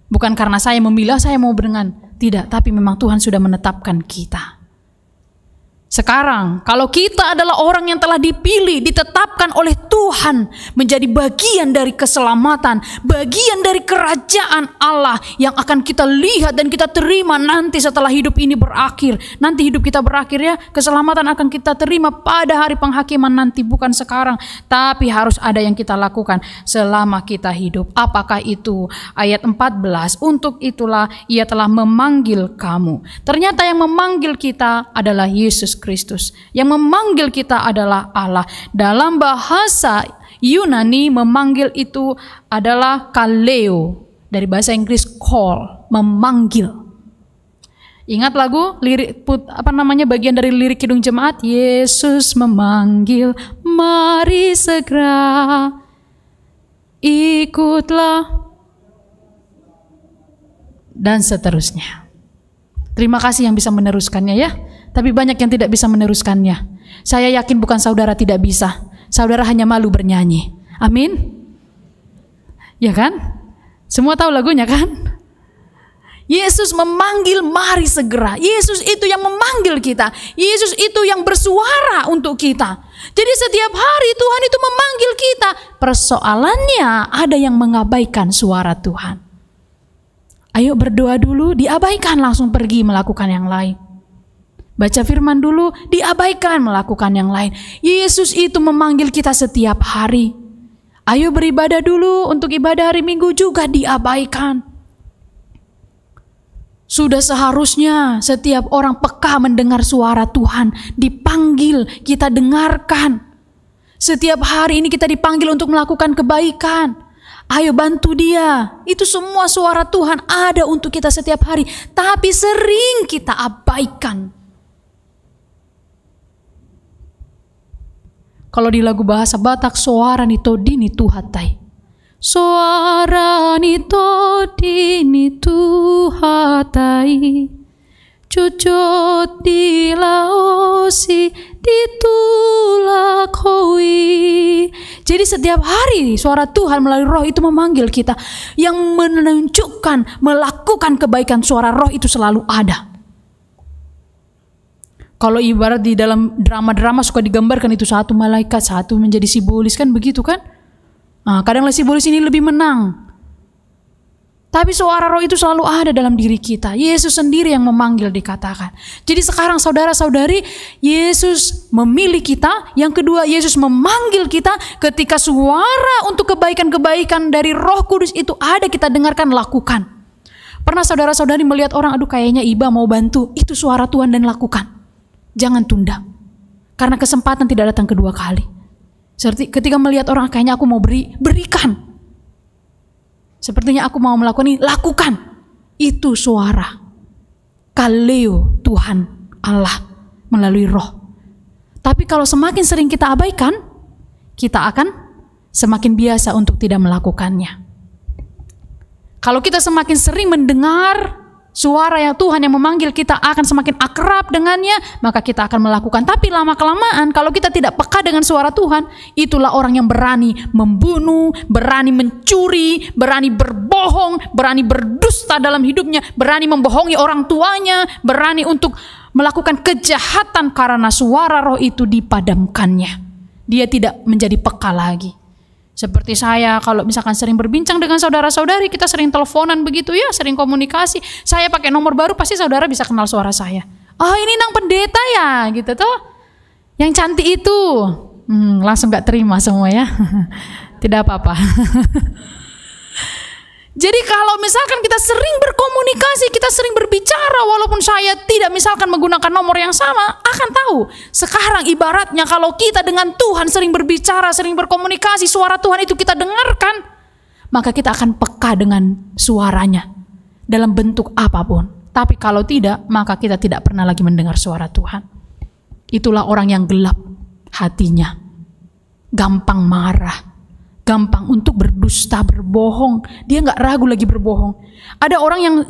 C: Bukan karena saya memilih, saya mau berengan, tidak, tapi memang Tuhan sudah menetapkan kita. Sekarang, kalau kita adalah orang yang telah dipilih, ditetapkan oleh Tuhan menjadi bagian dari keselamatan, bagian dari kerajaan Allah yang akan kita lihat dan kita terima nanti setelah hidup ini berakhir. Nanti hidup kita berakhir ya, keselamatan akan kita terima pada hari penghakiman nanti, bukan sekarang. Tapi harus ada yang kita lakukan selama kita hidup. Apakah itu? Ayat 14, untuk itulah Ia telah memanggil kamu. Ternyata yang memanggil kita adalah Yesus Kristus. Yang memanggil kita adalah Allah. Dalam bahasa Yunani memanggil itu adalah kaleo. Dari bahasa Inggris call, memanggil. Ingat lagu lirik bagian dari lirik Kidung Jemaat, Yesus memanggil, mari segera ikutlah, dan seterusnya. Terima kasih yang bisa meneruskannya ya. Tapi banyak yang tidak bisa meneruskannya. Saya yakin bukan saudara tidak bisa. Saudara hanya malu bernyanyi. Amin. Ya kan? Semua tahu lagunya kan? Yesus memanggil, mari segera. Yesus itu yang memanggil kita. Yesus itu yang bersuara untuk kita. Jadi setiap hari Tuhan itu memanggil kita. Persoalannya ada yang mengabaikan suara Tuhan. Ayo berdoa dulu, diabaikan, langsung pergi melakukan yang lain. Baca firman dulu, diabaikan, melakukan yang lain. Yesus itu memanggil kita setiap hari. Ayo beribadah dulu, untuk ibadah hari Minggu juga diabaikan. Sudah seharusnya setiap orang peka mendengar suara Tuhan, dipanggil, kita dengarkan. Setiap hari ini kita dipanggil untuk melakukan kebaikan. Ayo bantu dia. Itu semua suara Tuhan ada untuk kita setiap hari. Tapi sering kita abaikan. Kalau di lagu bahasa Batak, suara ni todini tuhatai. Suara ni todini tuhatai. Cucut di laosi ditulakoi. Jadi setiap hari suara Tuhan melalui roh itu memanggil kita. Yang menunjukkan, melakukan kebaikan, suara roh itu selalu ada. Kalau ibarat di dalam drama-drama suka digambarkan itu satu malaikat, satu menjadi simbolis kan begitu kan? Nah, kadang simbolis ini lebih menang. Tapi suara roh itu selalu ada dalam diri kita. Yesus sendiri yang memanggil dikatakan. Jadi sekarang saudara-saudari, Yesus memilih kita. Yang kedua, Yesus memanggil kita ketika suara untuk kebaikan-kebaikan dari Roh Kudus itu ada, kita dengarkan, lakukan. Pernah saudara-saudari melihat orang, aduh kayaknya Iba mau bantu. Itu suara Tuhan dan lakukan. Jangan tunda. Karena kesempatan tidak datang kedua kali. Seperti ketika melihat orang, kayaknya aku mau berikan. Sepertinya aku mau melakukan ini, lakukan. Itu suara kaleo Tuhan Allah melalui roh. Tapi kalau semakin sering kita abaikan, kita akan semakin biasa untuk tidak melakukannya. Kalau kita semakin sering mendengar suara yang Tuhan yang memanggil kita, akan semakin akrab dengannya, maka kita akan melakukan. Tapi lama-kelamaan kalau kita tidak peka dengan suara Tuhan, itulah orang yang berani membunuh, berani mencuri, berani berbohong, berani berdusta dalam hidupnya, berani membohongi orang tuanya, berani untuk melakukan kejahatan karena suara roh itu dipadamkannya. Dia tidak menjadi peka lagi. Seperti saya, kalau misalkan sering berbincang dengan saudara-saudari, kita sering teleponan begitu ya, sering komunikasi. Saya pakai nomor baru, pasti saudara bisa kenal suara saya. Oh ini nang pendeta ya, gitu tuh. Yang cantik itu. Langsung gak terima semua ya. Tidak apa-apa. Jadi kalau misalkan kita sering berkomunikasi, kita sering berbicara, walaupun saya tidak misalkan menggunakan nomor yang sama, akan tahu. Sekarang ibaratnya kalau kita dengan Tuhan sering berbicara, sering berkomunikasi, suara Tuhan itu kita dengarkan, maka kita akan peka dengan suaranya dalam bentuk apapun. Tapi kalau tidak, maka kita tidak pernah lagi mendengar suara Tuhan. Itulah orang yang gelap hatinya, gampang marah, gampang untuk berdusta, berbohong. Dia nggak ragu lagi berbohong. Ada orang yang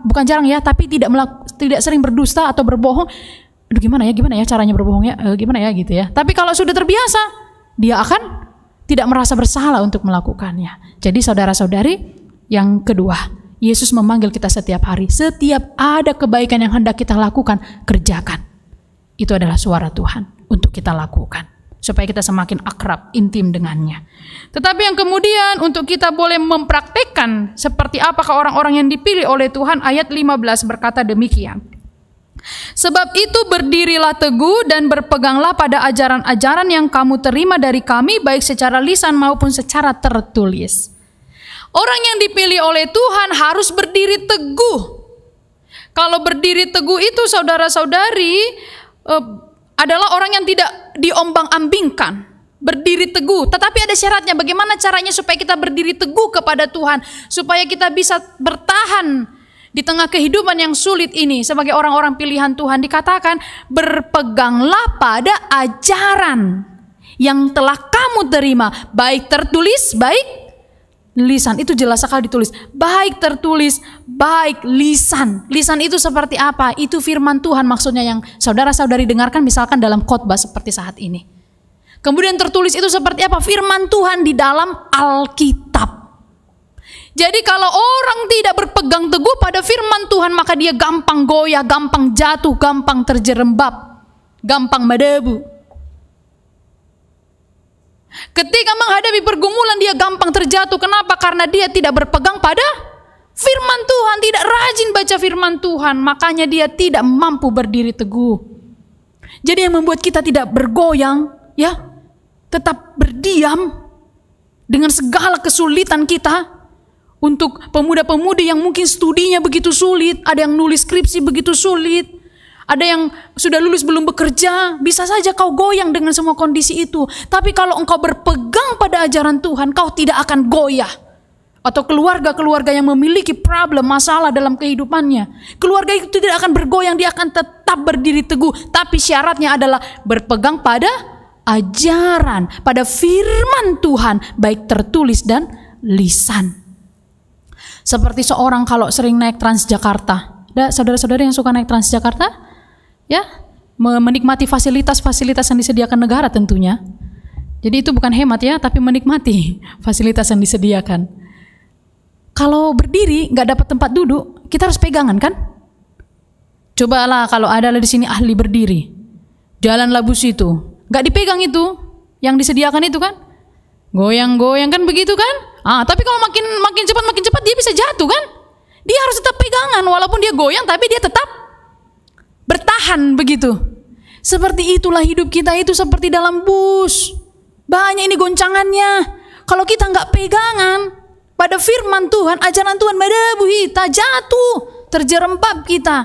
C: bukan jarang ya, tapi tidak sering berdusta atau berbohong. Aduh gimana ya caranya berbohong ya, gimana ya gitu ya. Tapi kalau sudah terbiasa, dia akan tidak merasa bersalah untuk melakukannya. Jadi saudara-saudari, yang kedua, Yesus memanggil kita setiap hari. Setiap ada kebaikan yang hendak kita lakukan, kerjakan. Itu adalah suara Tuhan untuk kita lakukan, supaya kita semakin akrab, intim dengannya. Tetapi yang kemudian untuk kita boleh mempraktekkan seperti apakah orang-orang yang dipilih oleh Tuhan, ayat 15 berkata demikian. Sebab itu berdirilah teguh dan berpeganglah pada ajaran-ajaran yang kamu terima dari kami, baik secara lisan maupun secara tertulis. Orang yang dipilih oleh Tuhan harus berdiri teguh. Kalau berdiri teguh itu saudara-saudari adalah orang yang tidak diombang-ambingkan. Berdiri teguh, tetapi ada syaratnya. Bagaimana caranya supaya kita berdiri teguh kepada Tuhan, supaya kita bisa bertahan di tengah kehidupan yang sulit ini sebagai orang-orang pilihan Tuhan? Dikatakan berpeganglah pada ajaran yang telah kamu terima, baik tertulis, baik lisan. Itu jelas sekali ditulis, baik tertulis, baik lisan. Lisan itu seperti apa? Itu firman Tuhan maksudnya yang saudara-saudari dengarkan misalkan dalam khotbah seperti saat ini. Kemudian tertulis itu seperti apa? Firman Tuhan di dalam Alkitab. Jadi kalau orang tidak berpegang teguh pada firman Tuhan, maka dia gampang goyah, gampang jatuh, gampang terjerembab, gampang medebu. Ketika menghadapi pergumulan dia gampang terjatuh. Kenapa? Karena dia tidak berpegang pada firman Tuhan, tidak rajin baca firman Tuhan, makanya dia tidak mampu berdiri teguh. Jadi yang membuat kita tidak bergoyang, ya, tetap berdiam dengan segala kesulitan kita. Untuk pemuda-pemudi yang mungkin studinya begitu sulit, ada yang nulis skripsi begitu sulit, ada yang sudah lulus belum bekerja, bisa saja kau goyang dengan semua kondisi itu. Tapi kalau engkau berpegang pada ajaran Tuhan, kau tidak akan goyah. Atau keluarga-keluarga yang memiliki problem, masalah dalam kehidupannya, keluarga itu tidak akan bergoyang, dia akan tetap berdiri teguh. Tapi syaratnya adalah berpegang pada ajaran, pada firman Tuhan, baik tertulis dan lisan. Seperti seorang kalau sering naik Transjakarta. Ada saudara-saudara yang suka naik Transjakarta? Ya, menikmati fasilitas-fasilitas yang disediakan negara tentunya. Jadi itu bukan hemat ya, tapi menikmati fasilitas yang disediakan. Kalau berdiri nggak dapat tempat duduk, kita harus pegangan kan? Cobalah kalau ada di sini ahli berdiri, jalanlah bus itu, nggak dipegang itu, yang disediakan itu kan? Goyang-goyang kan begitu kan? Tapi kalau makin cepat dia bisa jatuh kan? Dia harus tetap pegangan walaupun dia goyang, tapi dia tetap bertahan begitu. Seperti itulah hidup kita itu seperti dalam bus. Banyak ini goncangannya. Kalau kita nggak pegangan pada firman Tuhan, ajaran Tuhan, medebu kita, jatuh, terjerembab kita.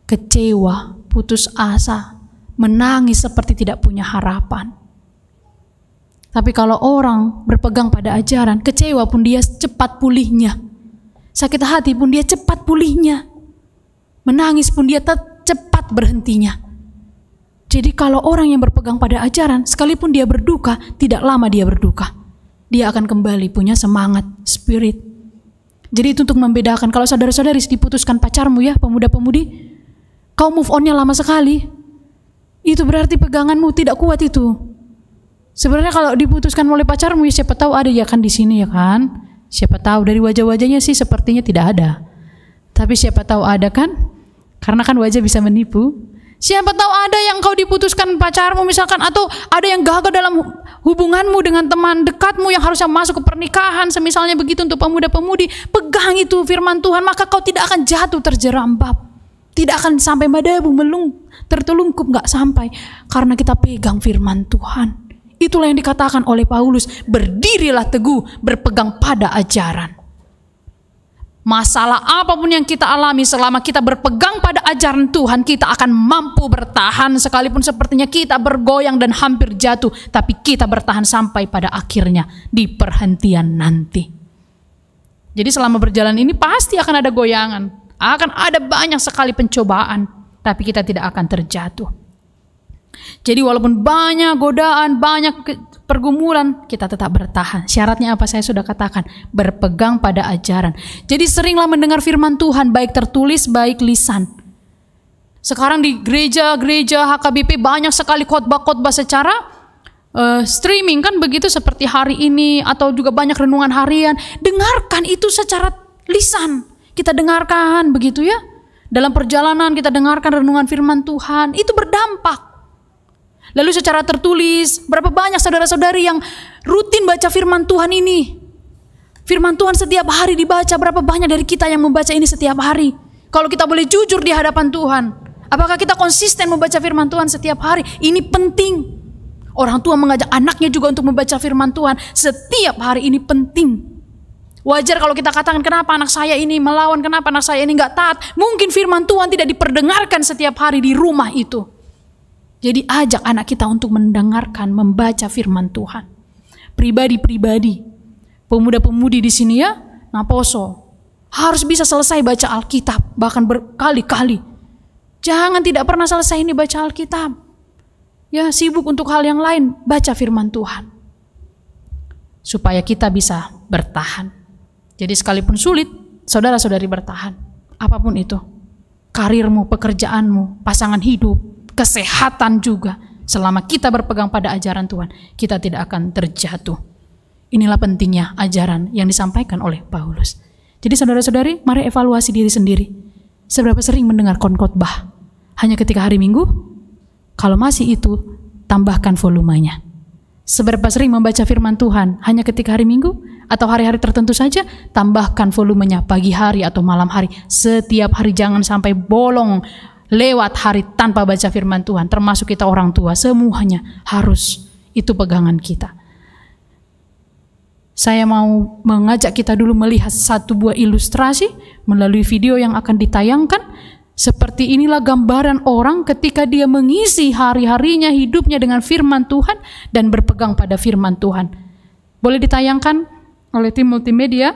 C: Kecewa, putus asa, menangis seperti tidak punya harapan. Tapi kalau orang berpegang pada ajaran, kecewa pun dia cepat pulihnya. Sakit hati pun dia cepat pulihnya. Menangis pun dia cepat berhentinya. Jadi kalau orang yang berpegang pada ajaran, sekalipun dia berduka, tidak lama dia berduka. Dia akan kembali punya semangat, spirit. Jadi itu untuk membedakan. Kalau saudara-saudari diputuskan pacarmu ya, pemuda-pemudi, kau move on-nya lama sekali. Itu berarti peganganmu tidak kuat itu. Sebenarnya kalau diputuskan oleh pacarmu, ya siapa tahu ada ya kan di sini ya kan. Siapa tahu dari wajah-wajahnya sih sepertinya tidak ada. Tapi siapa tahu ada kan? Karena kan wajah bisa menipu. Siapa tahu ada yang kau diputuskan pacarmu misalkan, atau ada yang gagal dalam hubunganmu dengan teman dekatmu yang harusnya masuk ke pernikahan, semisalnya begitu untuk pemuda-pemudi. Pegang itu firman Tuhan, maka kau tidak akan jatuh terjerambab. Tidak akan sampai medebu, tertelungkup, nggak sampai. Karena kita pegang firman Tuhan. Itulah yang dikatakan oleh Paulus, berdirilah teguh, berpegang pada ajaran. Masalah apapun yang kita alami, selama kita berpegang pada ajaran Tuhan, kita akan mampu bertahan sekalipun sepertinya kita bergoyang dan hampir jatuh, tapi kita bertahan sampai pada akhirnya di perhentian nanti. Jadi selama berjalan ini pasti akan ada goyangan, akan ada banyak sekali pencobaan, tapi kita tidak akan terjatuh. Jadi walaupun banyak godaan, banyak pergumulan, kita tetap bertahan. Syaratnya apa? Saya sudah katakan, berpegang pada ajaran. Jadi seringlah mendengar firman Tuhan, baik tertulis, baik lisan. Sekarang di gereja-gereja HKBP banyak sekali khotbah-khotbah secara streaming kan begitu, seperti hari ini, atau juga banyak renungan harian. Dengarkan itu secara lisan, kita dengarkan begitu ya. dalam perjalanan kita dengarkan renungan firman Tuhan, itu berdampak. Lalu secara tertulis, berapa banyak saudara-saudari yang rutin baca firman Tuhan ini? Firman Tuhan setiap hari dibaca, berapa banyak dari kita yang membaca ini setiap hari? Kalau kita boleh jujur di hadapan Tuhan, apakah kita konsisten membaca firman Tuhan setiap hari? Ini penting. Orang tua mengajak anaknya juga untuk membaca firman Tuhan setiap hari, ini penting. Wajar kalau kita katakan, kenapa anak saya ini melawan, kenapa anak saya ini nggak taat. Mungkin firman Tuhan tidak diperdengarkan setiap hari di rumah itu. Jadi ajak anak kita untuk mendengarkan, membaca firman Tuhan. Pribadi-pribadi, pemuda-pemudi di sini ya, Naposo, harus bisa selesai baca Alkitab, bahkan berkali-kali. Jangan tidak pernah selesai ini baca Alkitab. Ya, sibuk untuk hal yang lain, baca firman Tuhan. Supaya kita bisa bertahan. Jadi sekalipun sulit, saudara-saudari bertahan. Apapun itu. Karirmu, pekerjaanmu, pasangan hidup, kesehatan juga. Selama kita berpegang pada ajaran Tuhan, kita tidak akan terjatuh. Inilah pentingnya ajaran yang disampaikan oleh Paulus. Jadi saudara-saudari, mari evaluasi diri sendiri. Seberapa sering mendengar khotbah? Hanya ketika hari Minggu? Kalau masih itu, tambahkan volumenya. Seberapa sering membaca firman Tuhan? Hanya ketika hari Minggu? Atau hari-hari tertentu saja? Tambahkan volumenya pagi hari atau malam hari. Setiap hari, jangan sampai bolong lewat hari tanpa baca firman Tuhan. Termasuk kita orang tua, semuanya harus itu pegangan kita. Saya mau mengajak kita dulu melihat satu buah ilustrasi melalui video yang akan ditayangkan. Seperti inilah gambaran orang ketika dia mengisi hari-harinya, hidupnya dengan firman Tuhan dan berpegang pada firman Tuhan. Boleh ditayangkan oleh tim multimedia?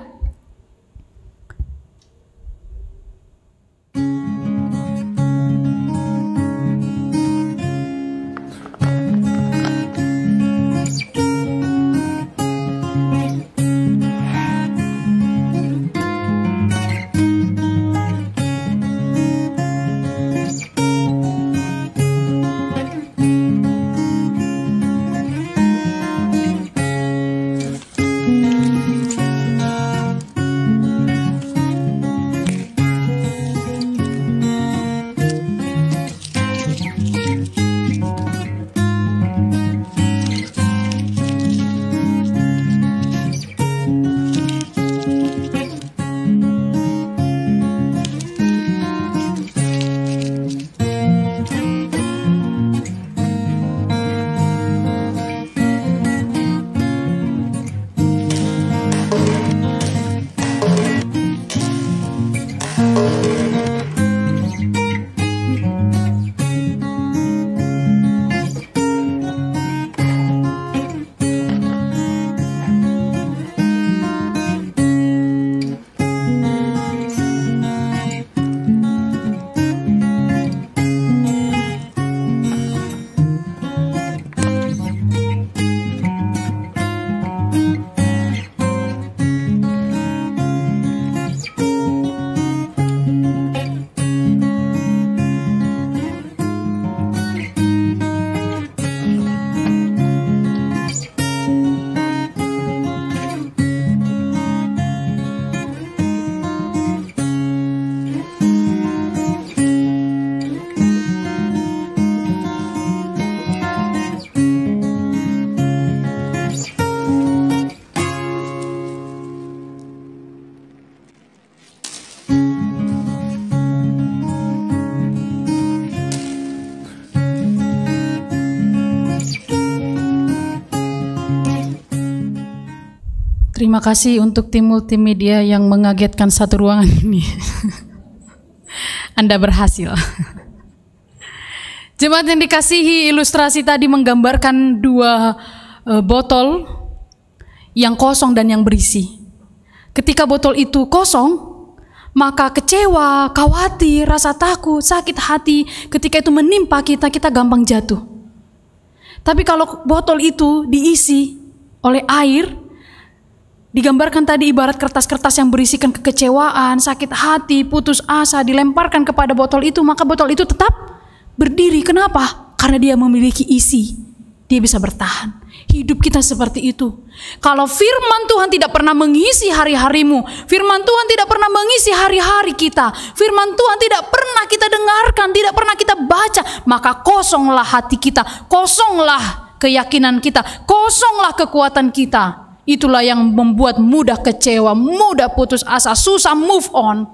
C: Terima kasih untuk tim multimedia yang mengagetkan satu ruangan ini. Anda berhasil. Jemaat yang dikasihi, ilustrasi tadi menggambarkan dua botol yang kosong dan yang berisi. Ketika botol itu kosong, maka kecewa, khawatir, rasa takut, sakit hati, ketika itu menimpa kita, kita gampang jatuh. Tapi kalau botol itu diisi oleh air, digambarkan tadi ibarat kertas-kertas yang berisikan kekecewaan, sakit hati, putus asa, dilemparkan kepada botol itu, maka botol itu tetap berdiri. Kenapa? Karena dia memiliki isi. dia bisa bertahan. Hidup kita seperti itu. Kalau firman Tuhan tidak pernah mengisi hari-harimu, firman Tuhan tidak pernah mengisi hari-hari kita, firman Tuhan tidak pernah kita dengarkan, tidak pernah kita baca, maka kosonglah hati kita, kosonglah keyakinan kita, kosonglah kekuatan kita. Itulah yang membuat mudah kecewa, mudah putus asa, susah move on.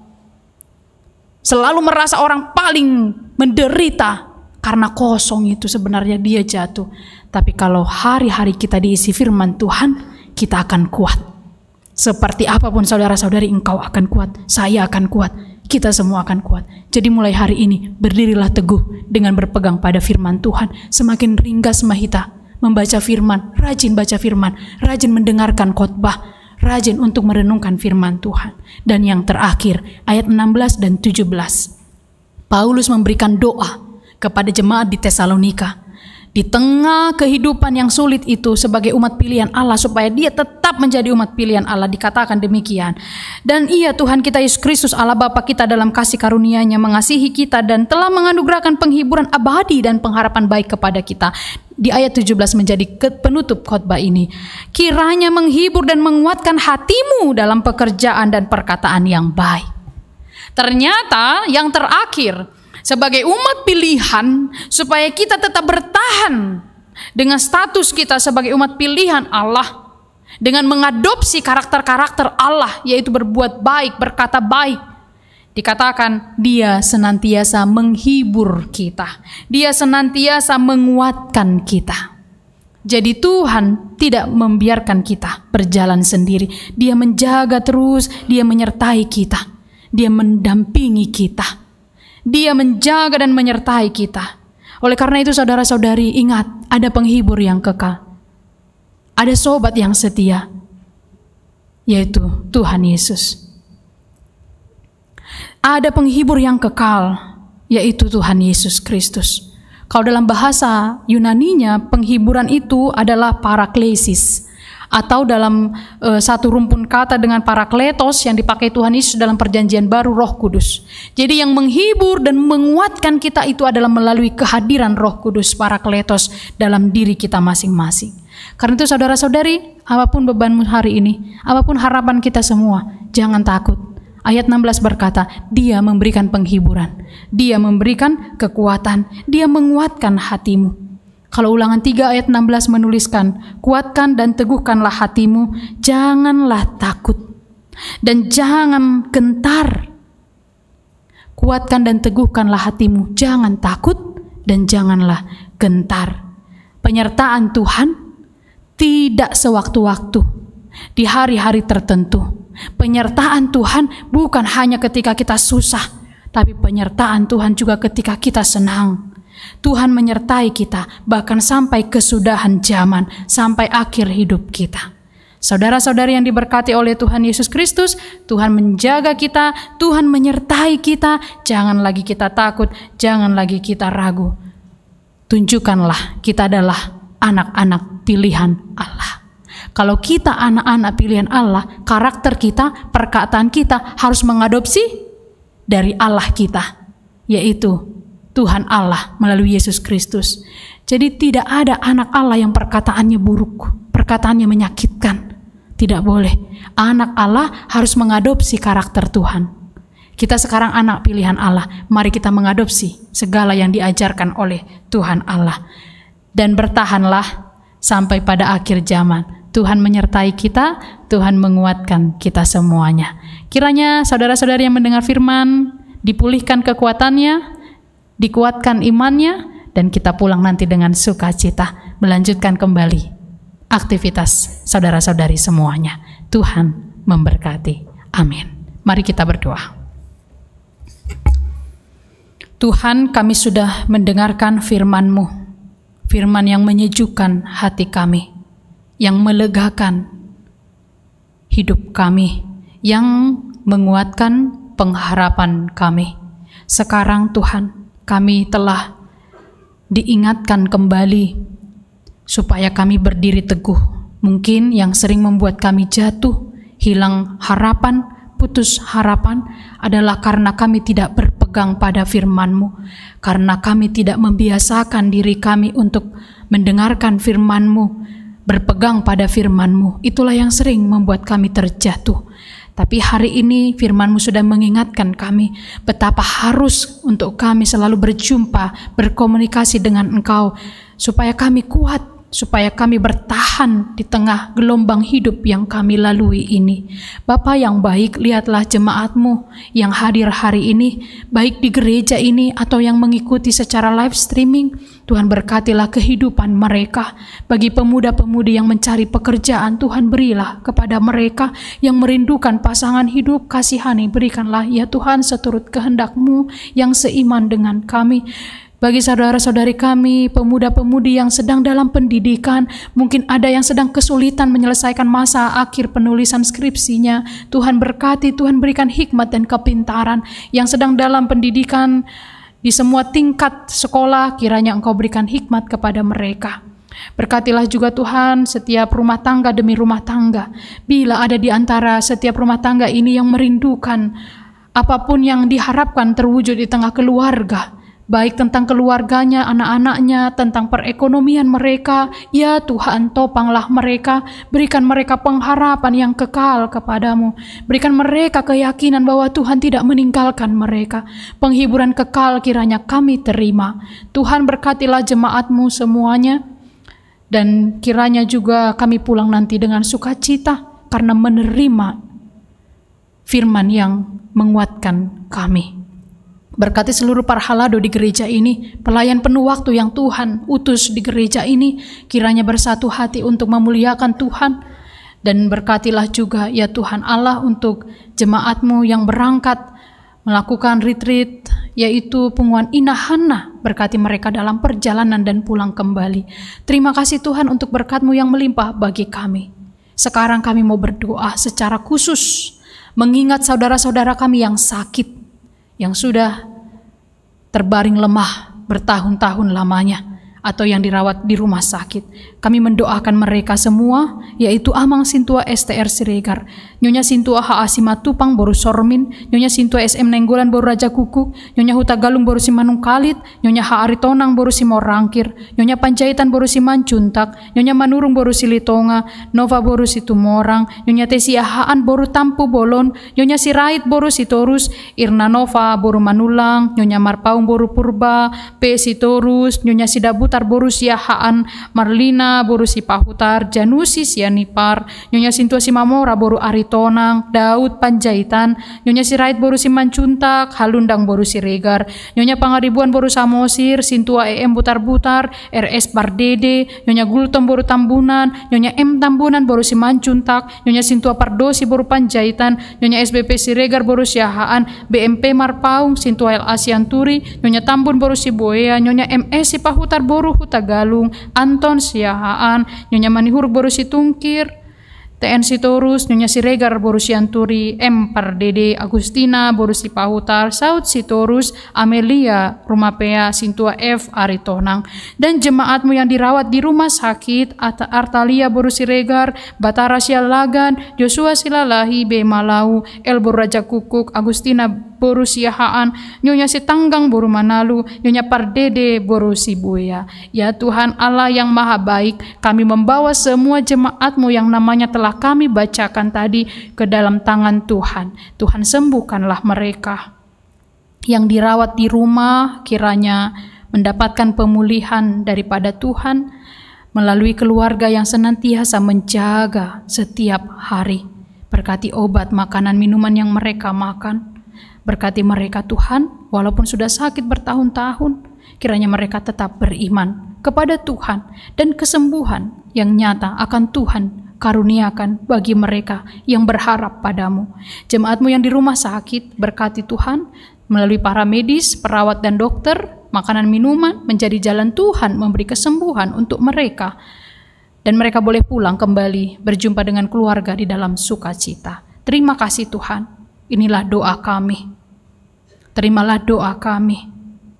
C: Selalu merasa orang paling menderita karena kosong itu sebenarnya dia jatuh. Tapi kalau hari-hari kita diisi firman Tuhan, kita akan kuat. Seperti apapun saudara-saudari, engkau akan kuat, saya akan kuat, kita semua akan kuat. Jadi mulai hari ini berdirilah teguh dengan berpegang pada firman Tuhan. Semakin ringkas mahita membaca firman, rajin baca firman, rajin mendengarkan khotbah, rajin untuk merenungkan firman Tuhan. Dan yang terakhir, ayat 16 dan 17. Paulus memberikan doa kepada jemaat di Tesalonika. Di tengah kehidupan yang sulit itu sebagai umat pilihan Allah, supaya dia tetap menjadi umat pilihan Allah, dikatakan demikian. Dan ia Tuhan kita Yesus Kristus Allah Bapa kita dalam kasih karunia-Nya mengasihi kita dan telah menganugerahkan penghiburan abadi dan pengharapan baik kepada kita. Di ayat 17 menjadi penutup khotbah ini. Kiranya menghibur dan menguatkan hatimu dalam pekerjaan dan perkataan yang baik. Ternyata yang terakhir, sebagai umat pilihan, supaya kita tetap bertahan dengan status kita sebagai umat pilihan Allah, dengan mengadopsi karakter-karakter Allah, yaitu berbuat baik, berkata baik, dikatakan dia senantiasa menghibur kita, dia senantiasa menguatkan kita. Jadi Tuhan tidak membiarkan kita berjalan sendiri, dia menjaga terus, dia menyertai kita, dia mendampingi kita, dia menjaga dan menyertai kita. Oleh karena itu saudara-saudari, ingat, ada penghibur yang kekal. Ada sobat yang setia, yaitu Tuhan Yesus. Ada penghibur yang kekal, yaitu Tuhan Yesus Kristus. Kalau dalam bahasa Yunaninya, penghiburan itu adalah paraklesis. Atau dalam satu rumpun kata dengan parakletos yang dipakai Tuhan Yesus dalam perjanjian baru, Roh Kudus. Jadi yang menghibur dan menguatkan kita itu adalah melalui kehadiran Roh Kudus, parakletos, dalam diri kita masing-masing. Karena itu saudara-saudari, apapun bebanmu hari ini, apapun harapan kita semua, jangan takut. Ayat 16 berkata, dia memberikan penghiburan, dia memberikan kekuatan, dia menguatkan hatimu. Kalau Ulangan 3 ayat 16 menuliskan, kuatkan dan teguhkanlah hatimu, janganlah takut dan jangan gentar. Kuatkan dan teguhkanlah hatimu, jangan takut dan janganlah gentar. Penyertaan Tuhan tidak sewaktu-waktu, di hari-hari tertentu. Penyertaan Tuhan bukan hanya ketika kita susah, tapi penyertaan Tuhan juga ketika kita senang. Tuhan menyertai kita bahkan sampai kesudahan zaman, sampai akhir hidup kita. Saudara-saudari yang diberkati oleh Tuhan Yesus Kristus, Tuhan menjaga kita, Tuhan menyertai kita. Jangan lagi kita takut, jangan lagi kita ragu. Tunjukkanlah kita adalah anak-anak pilihan Allah. Kalau kita anak-anak pilihan Allah, karakter kita, perkataan kita harus mengadopsi dari Allah kita, yaitu Tuhan Allah melalui Yesus Kristus. Jadi tidak ada anak Allah yang perkataannya buruk, perkataannya menyakitkan. Tidak boleh. Anak Allah harus mengadopsi karakter Tuhan. Kita sekarang anak pilihan Allah. Mari kita mengadopsi segala yang diajarkan oleh Tuhan Allah. Dan bertahanlah sampai pada akhir zaman. Tuhan menyertai kita, Tuhan menguatkan kita semuanya. Kiranya saudara-saudari yang mendengar firman dipulihkan kekuatannya, dikuatkan imannya, dan kita pulang nanti dengan sukacita melanjutkan kembali aktivitas saudara-saudari semuanya. Tuhan memberkati. Amin. Mari kita berdoa. Tuhan, kami sudah mendengarkan firman-Mu, firman yang menyejukkan hati kami, yang melegakan hidup kami, yang menguatkan pengharapan kami. Sekarang Tuhan, kami telah diingatkan kembali supaya kami berdiri teguh. Mungkin yang sering membuat kami jatuh, hilang harapan, putus harapan adalah karena kami tidak berpegang pada firman-Mu, karena kami tidak membiasakan diri kami untuk mendengarkan firman-Mu, berpegang pada firman-Mu. Itulah yang sering membuat kami terjatuh. Tapi hari ini firman-Mu sudah mengingatkan kami betapa harus untuk kami selalu berjumpa, berkomunikasi dengan Engkau, supaya kami kuat, supaya kami bertahan di tengah gelombang hidup yang kami lalui ini. Bapa yang baik, lihatlah jemaat-Mu yang hadir hari ini, baik di gereja ini atau yang mengikuti secara live streaming. Tuhan, berkatilah kehidupan mereka. Bagi pemuda-pemudi yang mencari pekerjaan, Tuhan berilah kepada mereka yang merindukan pasangan hidup, kasihani, berikanlah ya Tuhan seturut kehendak-Mu yang seiman dengan kami. Bagi saudara-saudari kami, pemuda-pemudi yang sedang dalam pendidikan, mungkin ada yang sedang kesulitan menyelesaikan masa akhir penulisan skripsinya. Tuhan berkati, Tuhan berikan hikmat dan kepintaran. Yang sedang dalam pendidikan di semua tingkat sekolah, kiranya Engkau berikan hikmat kepada mereka. Berkatilah juga Tuhan setiap rumah tangga demi rumah tangga. Bila ada di antara setiap rumah tangga ini yang merindukan apapun yang diharapkan terwujud di tengah keluarga, baik tentang keluarganya, anak-anaknya, tentang perekonomian mereka, ya Tuhan, topanglah mereka, berikan mereka pengharapan yang kekal kepadamu, berikan mereka keyakinan bahwa Tuhan tidak meninggalkan mereka. Penghiburan kekal kiranya kami terima. Tuhan, berkatilah jemaat-Mu semuanya, dan kiranya juga kami pulang nanti dengan sukacita karena menerima firman yang menguatkan kami. Berkati seluruh parhalado di gereja ini, pelayan penuh waktu yang Tuhan utus di gereja ini, kiranya bersatu hati untuk memuliakan Tuhan. Dan berkatilah juga ya Tuhan Allah untuk jemaat-Mu yang berangkat melakukan retreat, yaitu Punguan Inah Hana. Berkati mereka dalam perjalanan dan pulang kembali. Terima kasih Tuhan untuk berkat-Mu yang melimpah bagi kami. Sekarang kami mau berdoa secara khusus, mengingat saudara-saudara kami yang sakit, yang sudah terbaring lemah bertahun-tahun lamanya, atau yang dirawat di rumah sakit. Kami mendoakan mereka semua, yaitu Amang Sintua STR Siregar, Nyonya Sintua HA Simatupang Boru Sormin, Nyonya Sintua SM Nenggolan Boru Raja Kukuk, Nyonya Huta Galung Boru Simanung Kalit, Nyonya HA Aritonang Boru Simorangkir, Nyonya Panjaitan Boru Simancuntak, Nyonya Manurung Boru Silitonga, Nova Boru Situmorang, Nyonya Tesia Haan Boru Tampu Bolon, Nyonya Sirait Boru Sitorus, Irna Nova Boru Manulang, Nyonya Marpaung Boru Purba, P Sitorus, Nyonya Sidabutar Boru Siahaan, Marlina Boru Sipahutar, Janusi Sianipar, Nyonya Sintua Simamora Boru Aritonang, Daud Panjaitan, Nyonya Sirait Boru Simancuntak, Halundang Boru Siregar, Nyonya Pangaribuan Boru Samosir, Sintua EM Butar-Butar, RS Bardede, Nyonya Gultom Boru Tambunan, Nyonya M Tambunan Boru Simancuntak, Nyonya Sintua Pardosi Boru Panjaitan, Nyonya SBP Siregar Boru Siahaan, BMP Marpaung, Sintua LA Sianturi, Nyonya Tambun Boru Siboea, Nyonya MS Sipahutar Boru Huta Galung, Anton Siahaan, Nyonya Manihur Boru Situngkir, TN Sitorus, Nyonya Siregar Boru Sianturi, M Pardede, Agustina Boru Sipahutar, Saud Sitorus, Amelia Rumapea, Sintua F Aritonang, dan jemaat-Mu yang dirawat di rumah sakit, Artalia Boru Siregar, Batara Sialagan, Joshua Silalahi B Malau, El Boru Raja Kukuk, Agustina Boru Siahaan, Nyonya Sitanggang Boru Manalu, Nyonya Pardede Boru Sibuya. Ya Tuhan Allah yang maha baik, kami membawa semua jemaat-Mu yang namanya telah kami bacakan tadi ke dalam tangan Tuhan. Tuhan, sembuhkanlah mereka. Yang dirawat di rumah kiranya mendapatkan pemulihan daripada Tuhan melalui keluarga yang senantiasa menjaga setiap hari. Berkati obat, makanan, minuman yang mereka makan. Berkati mereka Tuhan, walaupun sudah sakit bertahun-tahun, kiranya mereka tetap beriman kepada Tuhan, dan kesembuhan yang nyata akan Tuhan karuniakan bagi mereka yang berharap padamu. Jemaat-Mu yang di rumah sakit, berkati Tuhan, melalui para medis, perawat dan dokter, makanan minuman menjadi jalan Tuhan memberi kesembuhan untuk mereka, dan mereka boleh pulang kembali berjumpa dengan keluarga di dalam sukacita. Terima kasih Tuhan, inilah doa kami. Terimalah doa kami,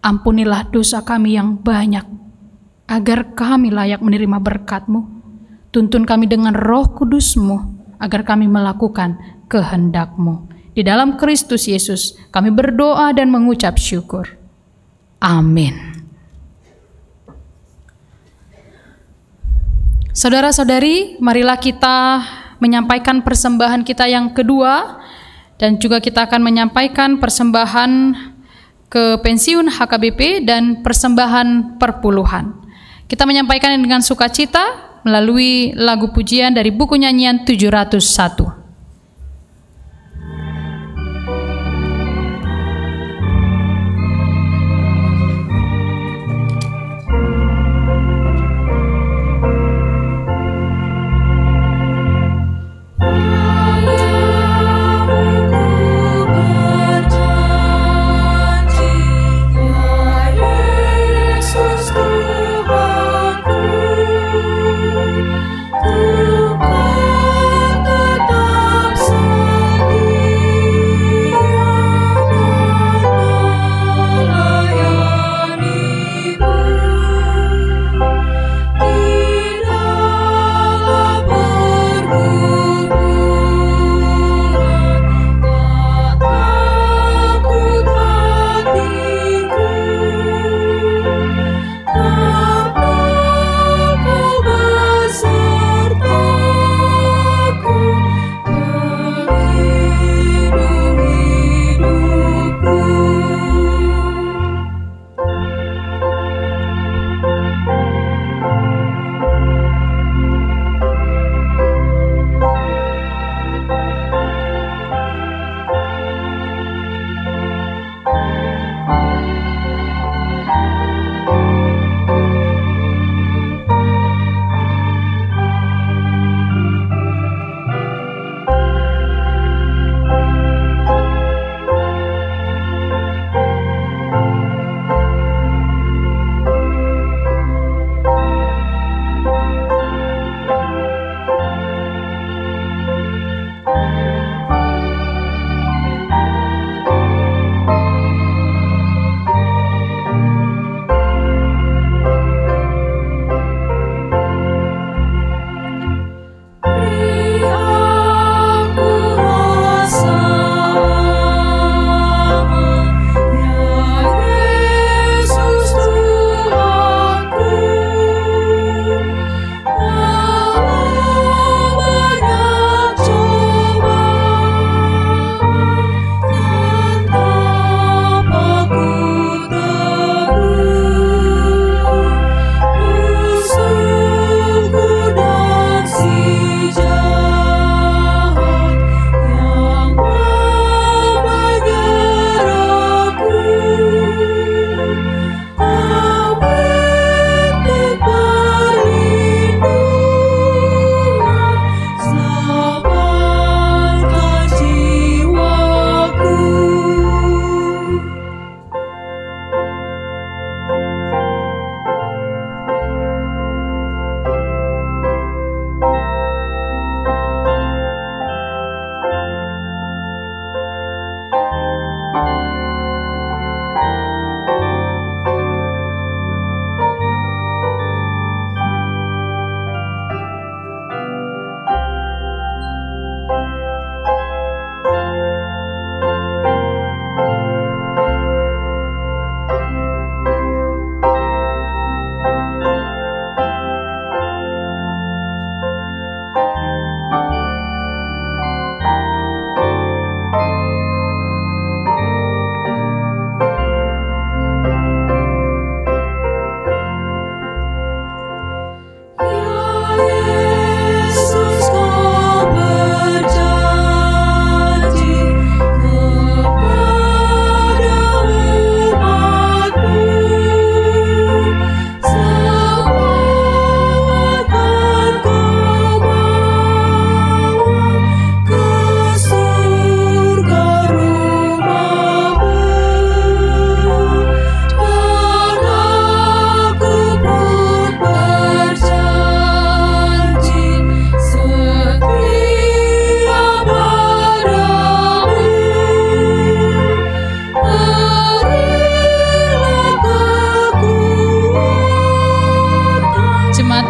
C: ampunilah dosa kami yang banyak, agar kami layak menerima berkat-Mu. Tuntun kami dengan Roh Kudus-Mu, agar kami melakukan kehendak-Mu. Di dalam Kristus Yesus kami berdoa dan mengucap syukur. Amin. Saudara-saudari, marilah kita menyampaikan persembahan kita yang kedua, dan juga kita akan menyampaikan persembahan ke pensiun HKBP dan persembahan perpuluhan. Kita menyampaikan dengan sukacita melalui lagu pujian dari buku nyanyian 701.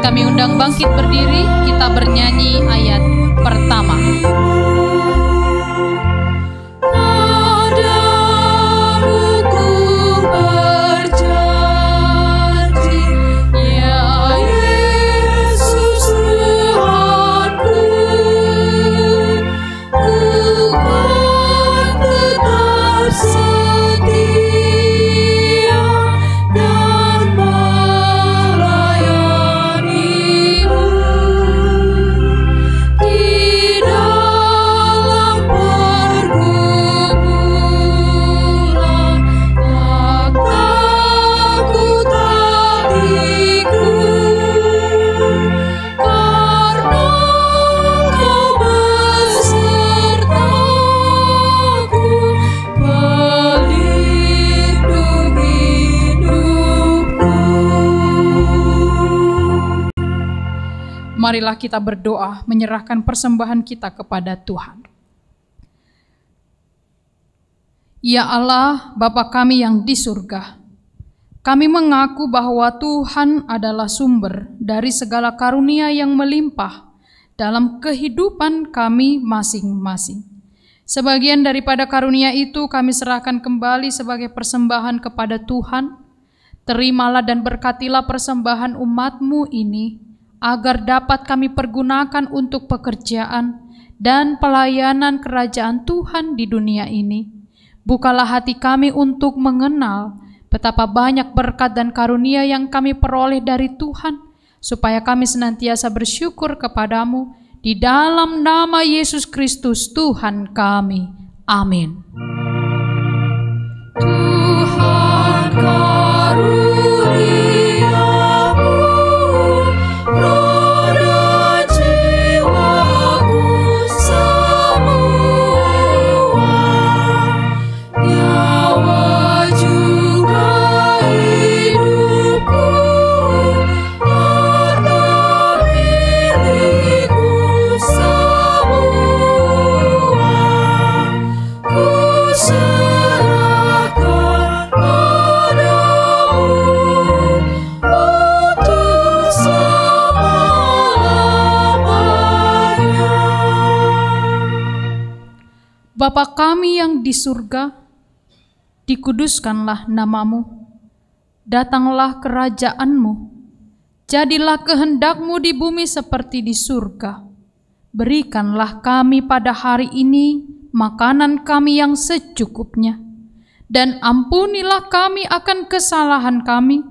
D: Kami undang bangkit berdiri, kita bernyanyi ayat pertama.
C: Yesus Marilah kita berdoa, menyerahkan persembahan kita kepada Tuhan. Ya Allah, Bapa kami yang di surga, kami mengaku bahwa Tuhan adalah sumber dari segala karunia yang melimpah dalam kehidupan kami masing-masing. Sebagian daripada karunia itu kami serahkan kembali sebagai persembahan kepada Tuhan. Terimalah dan berkatilah persembahan umat-Mu ini, agar dapat kami pergunakan untuk pekerjaan dan pelayanan kerajaan Tuhan di dunia ini. Bukalah hati kami untuk mengenal betapa banyak berkat dan karunia yang kami peroleh dari Tuhan, supaya kami senantiasa bersyukur kepadamu di dalam nama Yesus Kristus Tuhan kami. Amin. Tuhan karuniamu, roh dan jiwaku semua, nyawa juga hidupku, harta milikku semua, ku serahkan padamu untuk selama-lamanya. Bapa kami yang di surga, dikuduskanlah namamu, datanglah kerajaan-Mu, jadilah kehendak-Mu di bumi seperti di surga. Berikanlah kami pada hari ini makanan kami yang secukupnya, dan ampunilah kami akan kesalahan kami,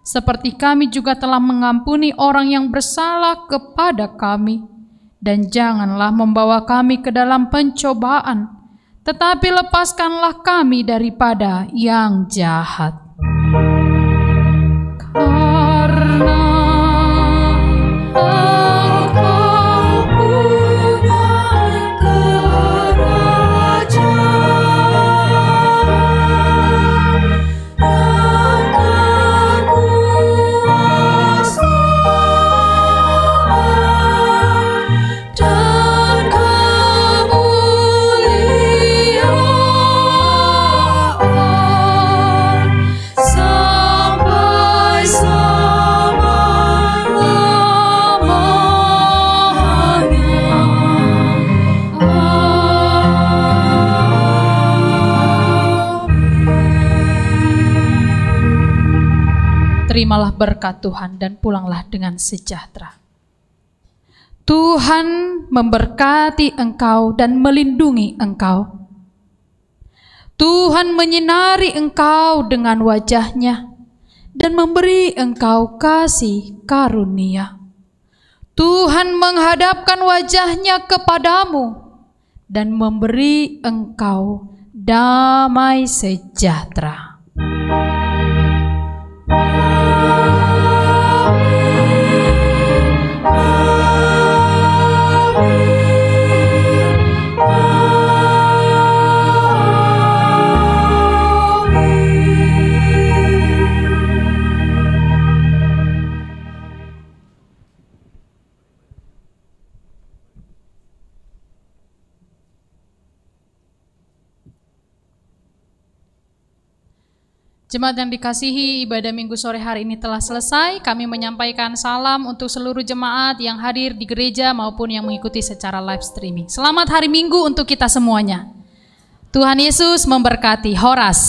C: seperti kami juga telah mengampuni orang yang bersalah kepada kami. Dan janganlah membawa kami ke dalam pencobaan, tetapi lepaskanlah kami daripada yang jahat. Karena Engkau punya kerajaan dan kekuasaan dan kemuliaan sampai selama-lamanya. Terimalah berkat Tuhan dan pulanglah dengan sejahtera. Tuhan memberkati engkau dan melindungi engkau. Tuhan menyinari engkau dengan wajah-Nya dan memberi engkau kasih karunia. Tuhan menghadapkan wajah-Nya kepadamu dan memberi engkau damai sejahtera. Jemaat yang dikasihi, ibadah minggu sore hari ini telah selesai. Kami menyampaikan salam untuk seluruh jemaat yang hadir di gereja maupun yang mengikuti secara live streaming. Selamat hari Minggu untuk kita semuanya. Tuhan Yesus memberkati. Horas.